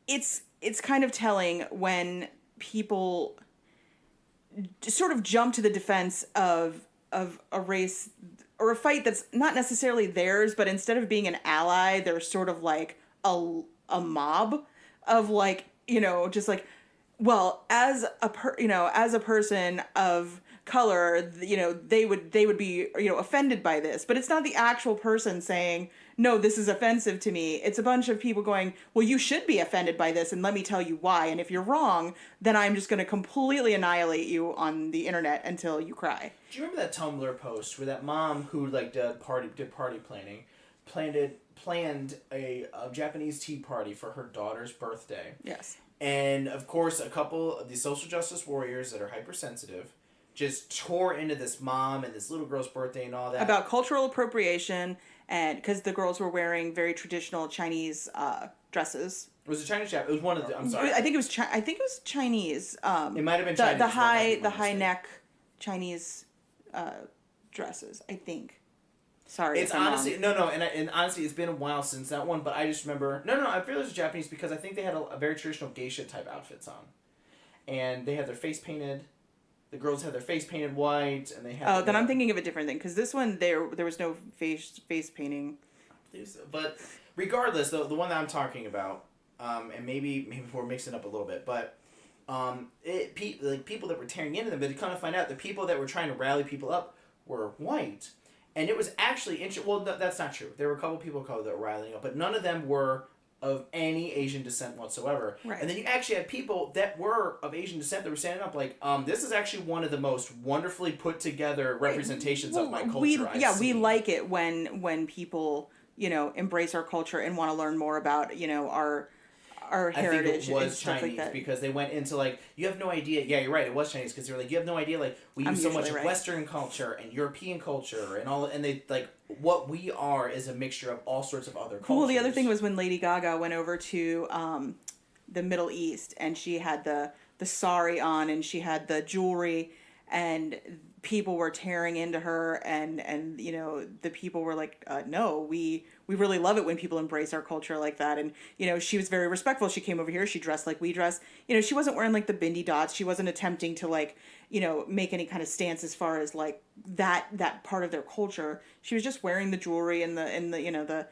it's kind of telling when people sort of jump to the defense of a race or a fight that's not necessarily theirs, but instead of being an ally, they're sort of like a mob of like, just like, well, as a person of color, they would be, offended by this, but it's not the actual person saying, no, this is offensive to me. It's a bunch of people going, well, you should be offended by this, and let me tell you why. And if you're wrong, then I'm just going to completely annihilate you on the internet until you cry. Do you remember that Tumblr post where that mom who like did party planning planned a Japanese tea party for her daughter's birthday? Yes. And of course, a couple of these social justice warriors that are hypersensitive just tore into this mom and this little girl's birthday and all that. About cultural appropriation, and because the girls were wearing very traditional Chinese dresses. Was it Chinese? It was one of the. I'm sorry. I think it was. I think it was Chinese. It might have been Chinese. The high neck Chinese dresses. I think. Sorry. It's honestly and honestly, it's been a while since that one. But I just remember. I feel it was Japanese because I think they had a very traditional geisha type outfits on, and they had their face painted. The girls had their face painted white, and they had. Oh, then I'm thinking of a different thing because this one there was no face painting. But regardless, the one that I'm talking about, and maybe we're mixing up a little bit, but people that were tearing into them, but to kind of find out the people that were trying to rally people up were white, and it was actually interesting. Well, that's not true. There were a couple people of color that were rallying up, but none of them were of any Asian descent whatsoever. Right. And then you actually had people that were of Asian descent that were standing up like, this is actually one of the most wonderfully put together representations of my culture we like it when people, embrace our culture and want to learn more about, our heritage. I think it was and stuff Chinese like that. because they went into like, you have no idea. Yeah, you're right. It was Chinese because they were like, you have no idea. Like we use so much of Western culture and European culture and all, and they like what we are is a mixture of all sorts of other cultures. Well, the other thing was when Lady Gaga went over to the Middle East and she had the sari on and she had the jewelry and people were tearing into her and the people were like, no, we really love it when people embrace our culture like that. And she was very respectful. She came over here, she dressed like we dress. She wasn't wearing like the bindi dots. She wasn't attempting to like make any kind of stance as far as like that part of their culture. She was just wearing the jewelry and the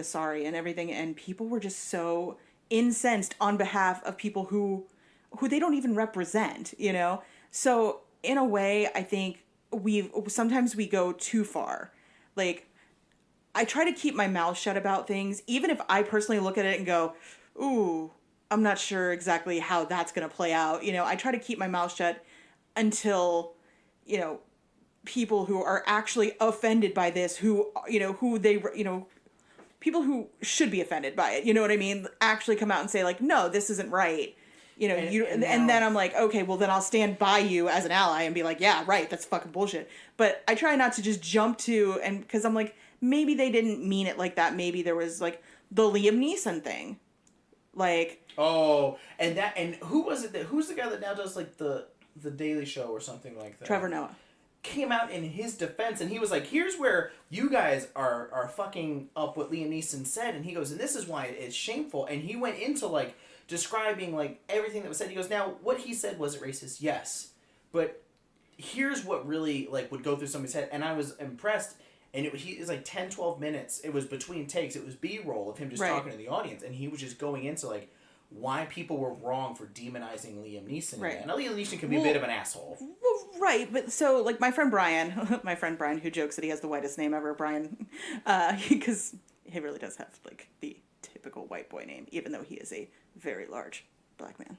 sari and everything, and people were just so incensed on behalf of people who they don't even represent, So in a way, I think sometimes we go too far. Like, I try to keep my mouth shut about things, even if I personally look at it and go, ooh, I'm not sure exactly how that's going to play out. I try to keep my mouth shut until, people who are actually offended by this, people who should be offended by it, you know what I mean? Actually come out and say like, no, this isn't right. And then I'm like, okay, well then I'll stand by you as an ally and be like, yeah, right, that's fucking bullshit. But I try not to just jump to, and because I'm like, maybe they didn't mean it like that. Maybe there was like the Liam Neeson thing. Like, oh, and who was it who's the guy that now does like the Daily Show or something like that? Trevor Noah. came out in his defense, and he was like, here's where you guys are fucking up what Liam Neeson said, and he goes, and this is why it's shameful, and he went into, like, describing, like, everything that was said. He goes, now, what he said, was it racist? Yes. But here's what really, like, would go through somebody's head, and I was impressed, and it was like 10, 12 minutes. It was between takes. It was B-roll of him just talking to the audience, and he was just going into, like, why people were wrong for demonizing Liam Neeson. Right. And Liam Neeson can be a bit of an asshole. Well, right, but so, like, my friend Brian, who jokes that he has the whitest name ever, Brian, because he really does have, like, the typical white boy name, even though he is a very large black man.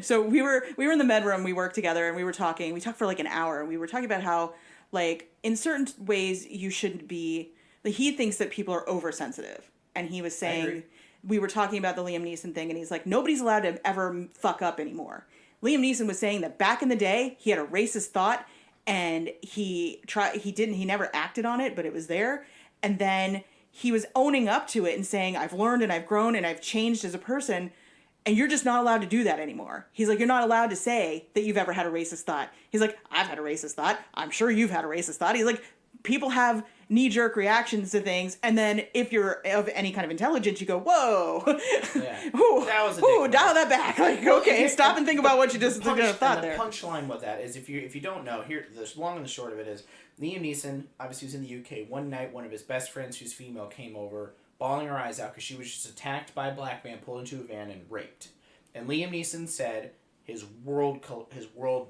So we were in the med room, we worked together, and we talked for, like, an hour, and we were talking about how, like, in certain ways you shouldn't be, like, he thinks that people are oversensitive, and he was saying, we were talking about the Liam Neeson thing, and he's like, nobody's allowed to ever fuck up anymore. Liam Neeson was saying that back in the day, he had a racist thought, and he never acted on it, but it was there, and then he was owning up to it and saying, I've learned and I've grown and I've changed as a person, and you're just not allowed to do that anymore. He's like, you're not allowed to say that you've ever had a racist thought. He's like, I've had a racist thought. I'm sure you've had a racist thought. He's like, people have knee-jerk reactions to things, and then if you're of any kind of intelligence, you go, whoa. Yeah. Ooh, that was a ooh, dial that back. Like, okay, stop and think about what you just thought there. The punchline with that is, if you don't know, here, the long and the short of it is, Liam Neeson, obviously, was in the UK. One night, one of his best friends, who's female, came over, bawling her eyes out because she was just attacked by a black man, pulled into a van, and raped. And Liam Neeson said his world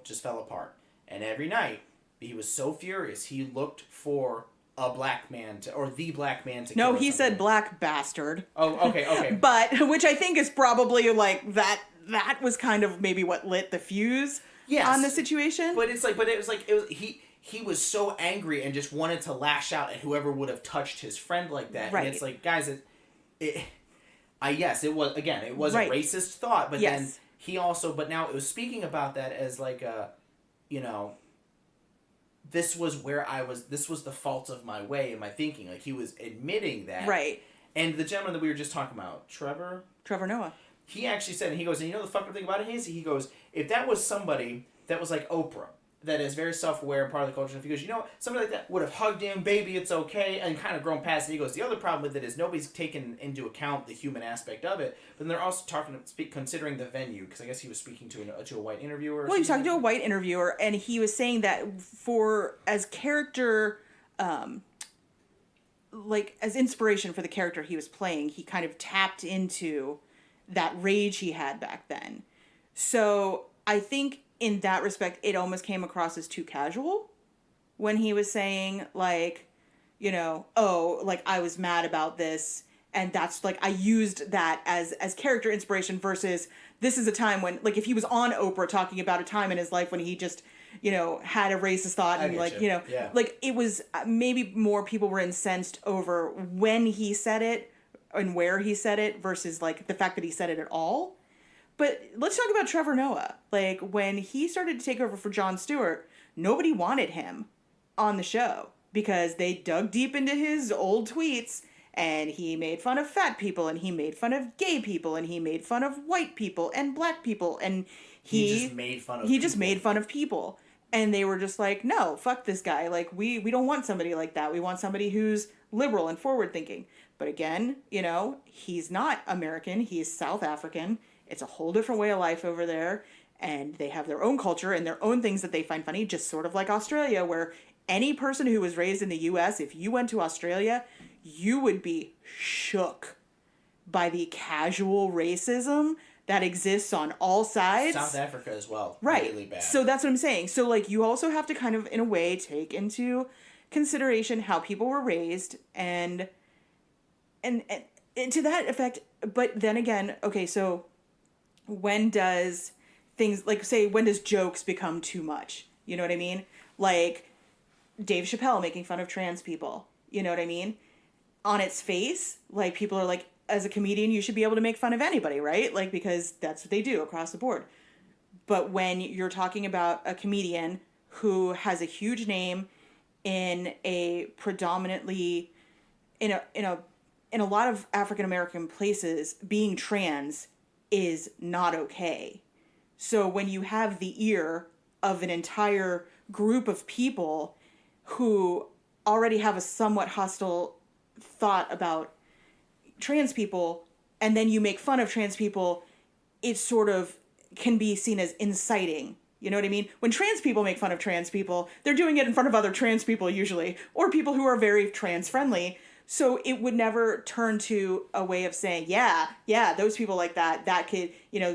just fell apart. And every night, he was so furious, he looked for a black man the black man to kill. No, he said black bastard. Oh, okay. But, which I think is probably, like, that was kind of maybe what lit the fuse on the situation. But he was so angry and just wanted to lash out at whoever would have touched his friend like that. Right. And it's like, guys, it was a racist thought, but then he also, but now it was speaking about that as like a, this was the fault of my way and my thinking. Like, he was admitting that. Right. And the gentleman that we were just talking about, Trevor Noah, he actually said, and he goes, and the fucking thing about it is, he goes, if that was somebody that was like Oprah, that is very self-aware and part of the culture, and he goes, somebody like that would have hugged him, baby, it's okay, and kind of grown past it. He goes, the other problem with it is nobody's taken into account the human aspect of it, but then they're also considering the venue, because I guess he was speaking to a white interviewer. Well, he was talking to a white interviewer, and he was saying that as character, like, as inspiration for the character he was playing, he kind of tapped into that rage he had back then. So I think in that respect, it almost came across as too casual when he was saying, like, like, I was mad about this, and that's, like, I used that as character inspiration, versus this is a time when, like, if he was on Oprah talking about a time in his life when he just, had a racist thought, and, like, like, it was, maybe more people were incensed over when he said it and where he said it versus, like, the fact that he said it at all. But let's talk about Trevor Noah. Like, when he started to take over for Jon Stewart, nobody wanted him on the show because they dug deep into his old tweets, and he made fun of fat people, and he made fun of gay people, and he made fun of white people and black people, and he just made fun of people. And they were just like, no, fuck this guy. Like, we don't want somebody like that. We want somebody who's liberal and forward thinking. But again, he's not American. He's South African. It's a whole different way of life over there, and they have their own culture and their own things that they find funny, just sort of like Australia, where any person who was raised in the U.S., if you went to Australia, you would be shook by the casual racism that exists on all sides. South Africa as well. Right. Really bad. So that's what I'm saying. So, like, you also have to kind of, in a way, take into consideration how people were raised, and to that effect. But then again, okay, so when does jokes become too much? You know what I mean? Like, Dave Chappelle making fun of trans people. You know what I mean? On its face, like, people are like, as a comedian, you should be able to make fun of anybody, right? Like, because that's what they do across the board. But when you're talking about a comedian who has a huge name in a predominantly, in a lot of African American places, being trans is not okay. So when you have the ear of an entire group of people who already have a somewhat hostile thought about trans people, and then you make fun of trans people, it sort of can be seen as inciting. You know what I mean? When trans people make fun of trans people, they're doing it in front of other trans people usually, or people who are very trans friendly. So it would never turn to a way of saying, yeah, those people like that kid,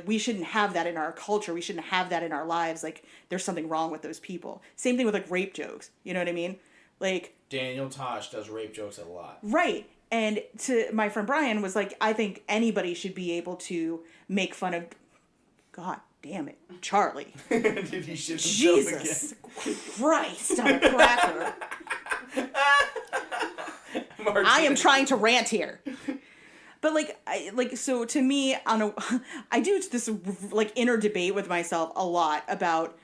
we shouldn't have that in our culture. We shouldn't have that in our lives. Like, there's something wrong with those people. Same thing with, like, rape jokes. You know what I mean? Like, Daniel Tosh does rape jokes a lot. Right. And to my friend Brian was like, I think anybody should be able to make fun of, God damn it, Charlie. Did he shit himself Jesus Christ on a cracker. I am trying to rant here. But so to me, I do this like inner debate with myself a lot about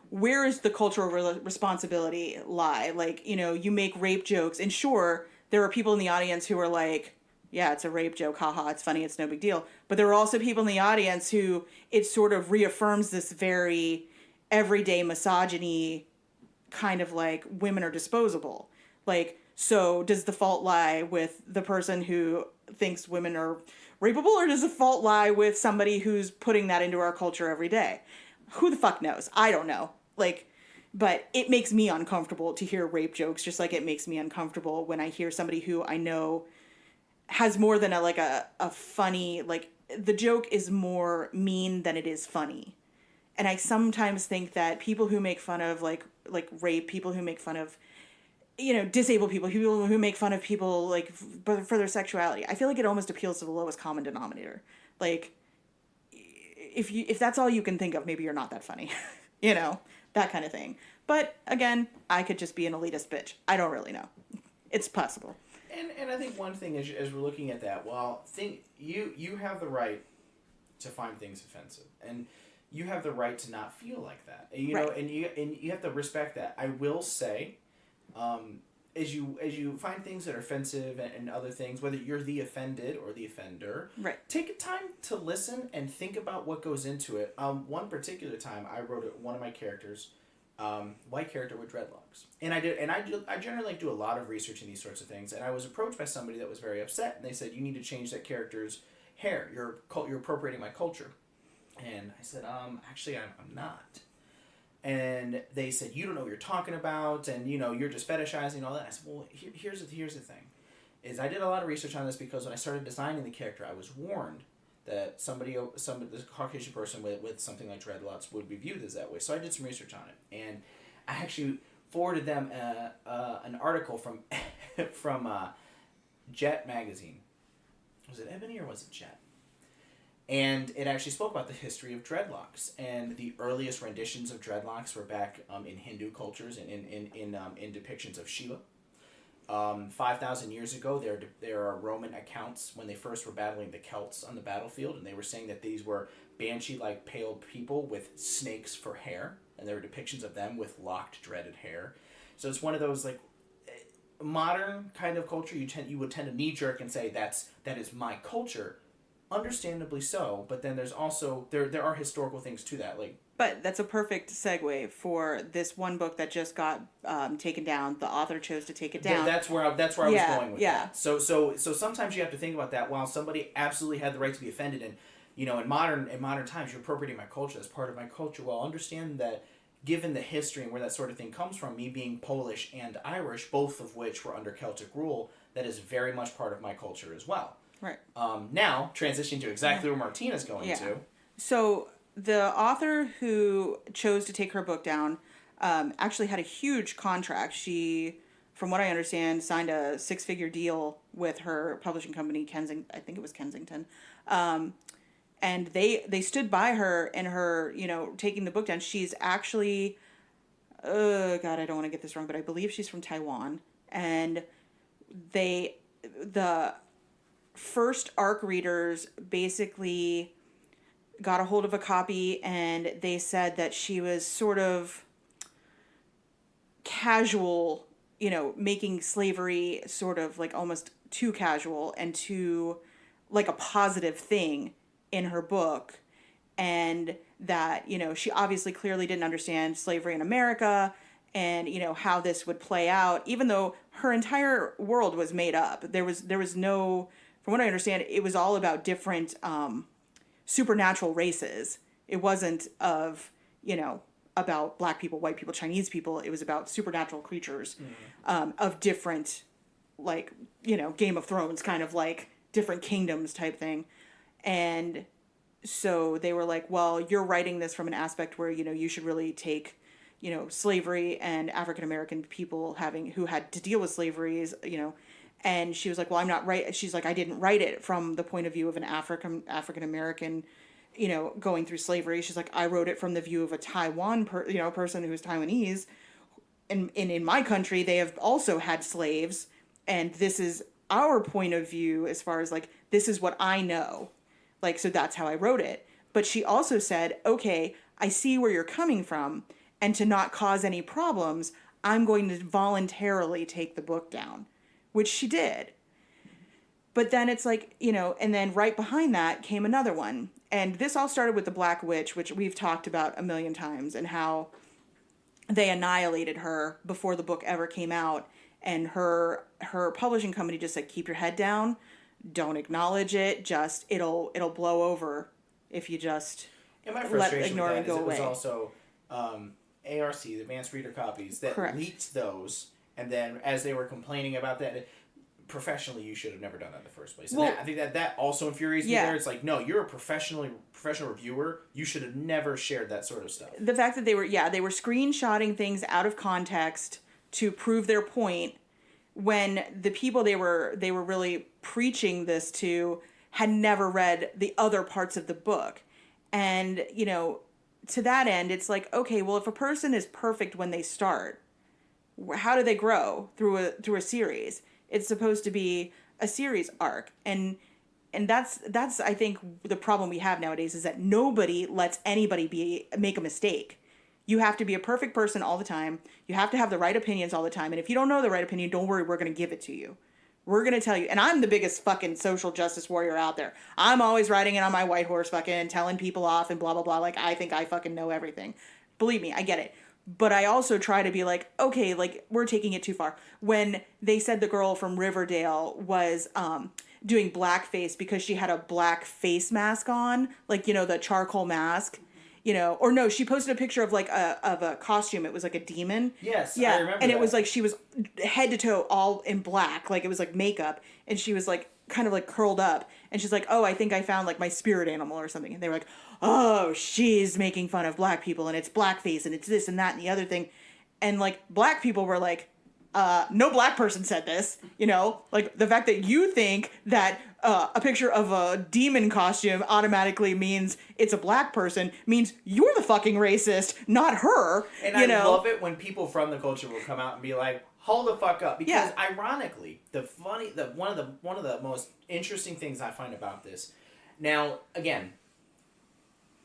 where is the cultural responsibility lie. Like, you make rape jokes, and sure, there are people in the audience who are like, yeah, it's a rape joke, haha, it's funny, it's no big deal. But there are also people in the audience who it sort of reaffirms this very everyday misogyny, kind of like women are disposable. Like, so does the fault lie with the person who thinks women are rapeable, or does the fault lie with somebody who's putting that into our culture every day? Who the fuck knows? I don't know. Like, but it makes me uncomfortable to hear rape jokes, just like it makes me uncomfortable when I hear somebody who I know has more than a funny, like, the joke is more mean than it is funny. And I sometimes think that people who make fun of like rape, people who make fun of, disabled people who make fun of people like for their sexuality, I feel like it almost appeals to the lowest common denominator. Like, if that's all you can think of, maybe you're not that funny, that kind of thing. But again, I could just be an elitist bitch. I don't really know. It's possible. And I think one thing as we're looking at that, you have the right to find things offensive, and you have the right to not feel like that. Right. And you have to respect that. I will say, as you find things that are offensive and other things, whether you're the offended or the offender, right, take a time to listen and think about what goes into it. One particular time, I wrote one of my characters, white character with dreadlocks, and I generally do a lot of research in these sorts of things, and I was approached by somebody that was very upset, and they said, you need to change that character's hair. You're appropriating my culture. And I said, actually, I'm not. And they said, you don't know what you're talking about, and you're just fetishizing all that. I said, well, here's the thing, is I did a lot of research on this because when I started designing the character, I was warned that this Caucasian person with something like dreadlocks would be viewed as that way. So I did some research on it, and I actually forwarded them an article from Jet magazine. Was it Ebony or was it Jet? And it actually spoke about the history of dreadlocks, and the earliest renditions of dreadlocks were back in Hindu cultures and in depictions of Shiva. 5,000 years ago, there are Roman accounts when they first were battling the Celts on the battlefield, and they were saying that these were banshee-like pale people with snakes for hair, and there were depictions of them with locked, dreaded hair. So it's one of those like modern kind of culture. You would tend to knee-jerk and say that is my culture. Understandably so, but then there's also there are historical things to that, like. But that's a perfect segue for this one book that just got taken down. The author chose to take it down. That's where I was going with that. So sometimes you have to think about that. While somebody absolutely had the right to be offended, and in modern times, you're appropriating my culture as part of my culture. Well, understand that given the history and where that sort of thing comes from, me being Polish and Irish, both of which were under Celtic rule, that is very much part of my culture as well. Right. Now, transitioning to exactly where Martina's going to. So the author who chose to take her book down actually had a huge contract. She, from what I understand, signed a 6-figure deal with her publishing company, I think it was Kensington. And they stood by her in her, taking the book down. She's actually, God, I don't want to get this wrong, but I believe she's from Taiwan. And the first ARC readers basically got a hold of a copy, and they said that she was sort of casual, making slavery sort of like almost too casual and too like a positive thing in her book. And that, she obviously clearly didn't understand slavery in America, and, how this would play out, even though her entire world was made up. There was no, from what I understand, it was all about different supernatural races. It wasn't about black people, white people, Chinese people. It was about supernatural creatures of different, Game of Thrones, kind of like different kingdoms type thing. And so they were like, well, you're writing this from an aspect where, you should really take, slavery and African American people who had to deal with slavery, and she was like, well, I'm not right. She's like, I didn't write it from the point of view of an African American, going through slavery. She's like, I wrote it from the view of a Taiwan person who's Taiwanese. And in my country, they have also had slaves. And this is our point of view as far as this is what I know. So that's how I wrote it. But she also said, okay, I see where you're coming from. And to not cause any problems, I'm going to voluntarily take the book down, which she did. But then it's and then right behind that came another one. And this all started with the Black Witch, which we've talked about a million times, and how they annihilated her before the book ever came out. And her publishing company just said, keep your head down. Don't acknowledge it. Just, it'll blow over if you just and my frustration ignore with that and go is away. it was also ARC, the Advanced Reader Copies, that Correct. leaked those. And then as they were complaining about that, professionally, you should have never done that in the first place. And Well, I think that also infuriates me yeah. there. It's like, no, you're a professional reviewer. You should have never shared that sort of stuff. The fact that they were screenshotting things out of context to prove their point, when the people they were really preaching this to had never read the other parts of the book. And, to that end, it's like, okay, well, if a person is perfect when they start, how do they grow through a series? It's supposed to be a series arc. And that's I think the problem we have nowadays is that nobody lets anybody make a mistake. You have to be a perfect person all the time. You have to have the right opinions all the time. And if you don't know the right opinion, don't worry, we're going to give it to you. We're going to tell you. And I'm the biggest fucking social justice warrior out there. I'm always riding it on my white horse fucking telling people off and blah, blah, blah. I think I fucking know everything. Believe me, I get it. But I also try to be like, okay, we're taking it too far. When they said the girl from Riverdale was doing blackface because she had a black face mask on, the charcoal mask. Or no, she posted a picture of a costume. It was like a demon. Yes, yeah, I remember and that. it was she was head to toe all in black, it was makeup, and she was kind of curled up, and she's like, oh, I think I found my spirit animal or something, and they were like, oh, she's making fun of black people, and it's blackface, and it's this and that and the other thing, and black people were like, no black person said this, the fact that you think that a picture of a demon costume automatically means it's a black person means you're the fucking racist, not her. And I love it when people from the culture will come out and be like, hold the fuck up. Because ironically, one of the most interesting things I find about this, now, again,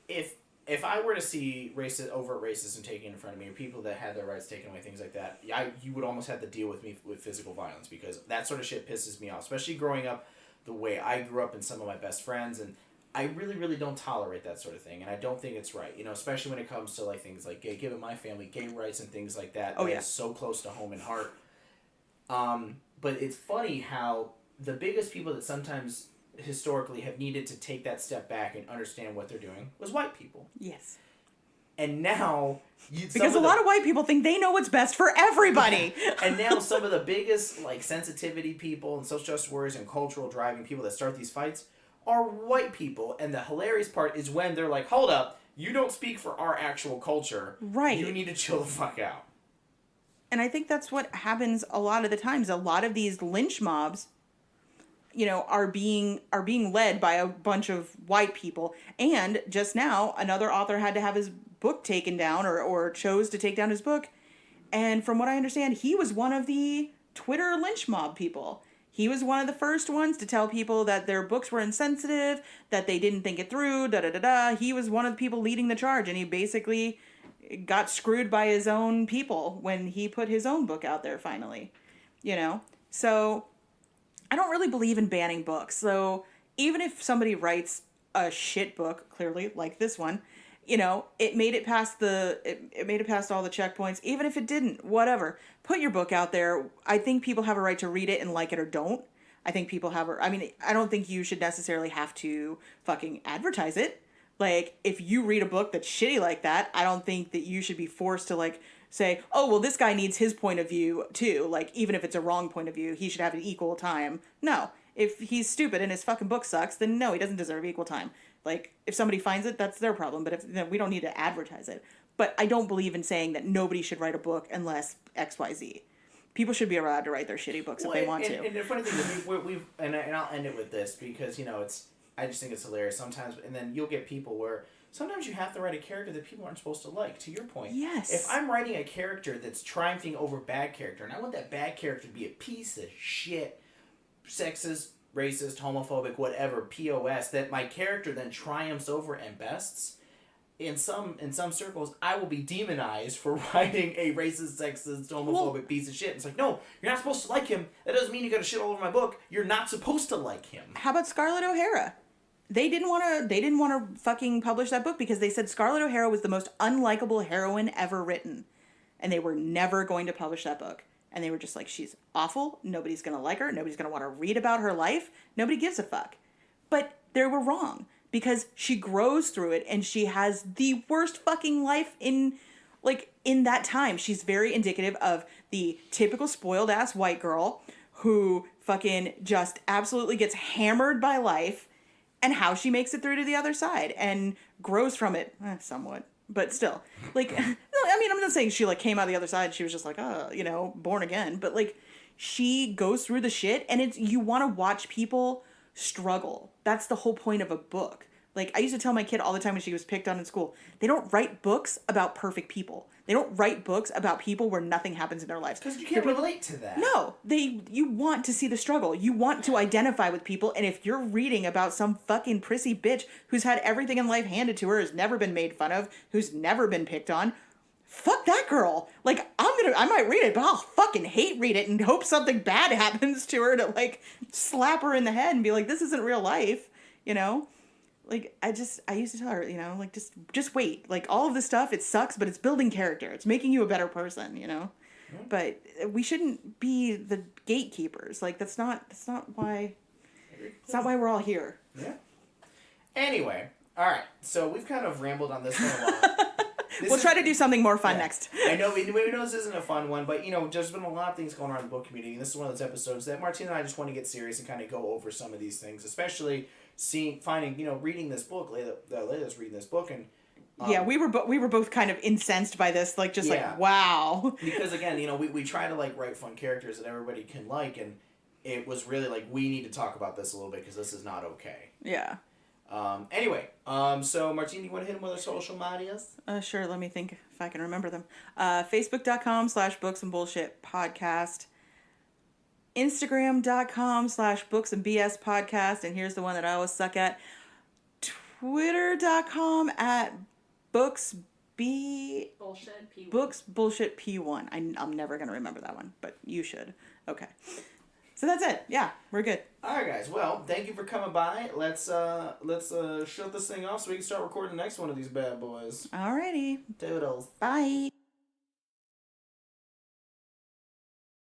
if I were to see overt racism taken in front of me, or people that had their rights taken away, things like that, you would almost have to deal with me with physical violence, because that sort of shit pisses me off, especially growing up the way I grew up and some of my best friends, and I really, really don't tolerate that sort of thing, and I don't think it's right, especially when it comes to things like given my family, gay rights and things like that. Is so close to home and heart. But it's funny how the biggest people that sometimes historically have needed to take that step back and understand what they're doing was white people. Yes. And now... Because a lot of white people think they know what's best for everybody. And now some of the biggest sensitivity people and social justice warriors and cultural driving people that start these fights are white people. And the hilarious part is when they're like, hold up, you don't speak for our actual culture. Right. You need to chill the fuck out. And I think that's what happens a lot of the times. A lot of these lynch mobs, are being led by a bunch of white people. And just now, another author had to have his book taken down, or chose to take down his book. And from what I understand, he was one of the Twitter lynch mob people. He was one of the first ones to tell people that their books were insensitive, that they didn't think it through, da-da-da-da. He was one of the people leading the charge, and he basically got screwed by his own people when he put his own book out there finally. So I don't really believe in banning books. So even if somebody writes a shit book, clearly, like this one, you know, it made it past it made it past all the checkpoints. Even if it didn't, whatever. Put your book out there. I think people have a right to read it and like it or don't. I think people have I mean, I don't think you should necessarily have to fucking advertise it. Like, if you read a book that's shitty like that, I don't think that you should be forced to, like, say, oh, well, this guy needs his point of view, too. Like, even if it's a wrong point of view, he should have an equal time. No. If he's stupid and his fucking book sucks, then no, he doesn't deserve equal time. Like, if somebody finds it, that's their problem. But then we don't need to advertise it. But I don't believe in saying that nobody should write a book unless XYZ. People should be allowed to write their shitty books if they want to. And the funny thing is, we've and I'll end it with this because, you know, I just think it's hilarious sometimes. And then you'll get people where sometimes you have to write a character that people aren't supposed to like, to your point. Yes. If I'm writing a character that's triumphing over bad character, and I want that bad character to be a piece of shit, sexist, racist, homophobic, whatever, POS, that my character then triumphs over and bests, in some circles, I will be demonized for writing a racist, sexist, homophobic piece of shit. It's like, no, you're not supposed to like him. That doesn't mean you got to shit all over my book. You're not supposed to like him. How about Scarlett O'Hara? They didn't want to fucking publish that book because they said Scarlett O'Hara was the most unlikable heroine ever written. And they were never going to publish that book. And they were just like, she's awful. Nobody's going to like her. Nobody's going to want to read about her life. Nobody gives a fuck. But they were wrong because she grows through it and she has the worst fucking life in that time. She's very indicative of the typical spoiled ass white girl who fucking just absolutely gets hammered by life and how she makes it through to the other side and grows from it somewhat. But still, like, I mean, I'm not saying she, like, came out the other side and she was just like, oh, you know, born again. But, like, she goes through the shit and you want to watch people struggle. That's the whole point of a book. Like, I used to tell my kid all the time when she was picked on in school, they don't write books about perfect people. They don't write books about people where nothing happens in their lives. Because you can't relate to that. No, you want to see the struggle. You want to identify with people. And if you're reading about some fucking prissy bitch who's had everything in life handed to her, who's never been made fun of, who's never been picked on, fuck that girl. Like, I might read it, but I'll fucking hate read it and hope something bad happens to her to, like, slap her in the head and be like, this isn't real life, you know? Like, I used to tell her, you know, like, just wait. Like, all of this stuff, it sucks, but it's building character. It's making you a better person, you know? Mm-hmm. But we shouldn't be the gatekeepers. Like, that's not why we're all here. Yeah. Anyway, all right. So we've kind of rambled on this one a lot. We'll try to do something more fun next. I know we know this isn't a fun one, but, you know, there's been a lot of things going on in the book community, and this is one of those episodes that Martina and I just want to get serious and kind of go over some of these things, especially finding, you know, reading this book, Layla's reading this book, and yeah, we were both kind of incensed by this, like, just like, wow. Because, again, you know, we try to, like, write fun characters that everybody can like, and it was really like, we need to talk about this a little bit because this is not okay. Yeah. Anyway, so Martina, you want to hit them with our social medias? Sure, let me think if I can remember them. Facebook.com/booksandbullshitpodcast. Instagram.com/booksandbspodcast. And here's the one that I always suck at. Twitter.com@booksbullshitp1. I'm never going to remember that one, but you should. Okay. So that's it. Yeah, we're good. All right, guys. Well, thank you for coming by. Let's shut this thing off so we can start recording the next one of these bad boys. Alrighty. Toodles. Bye.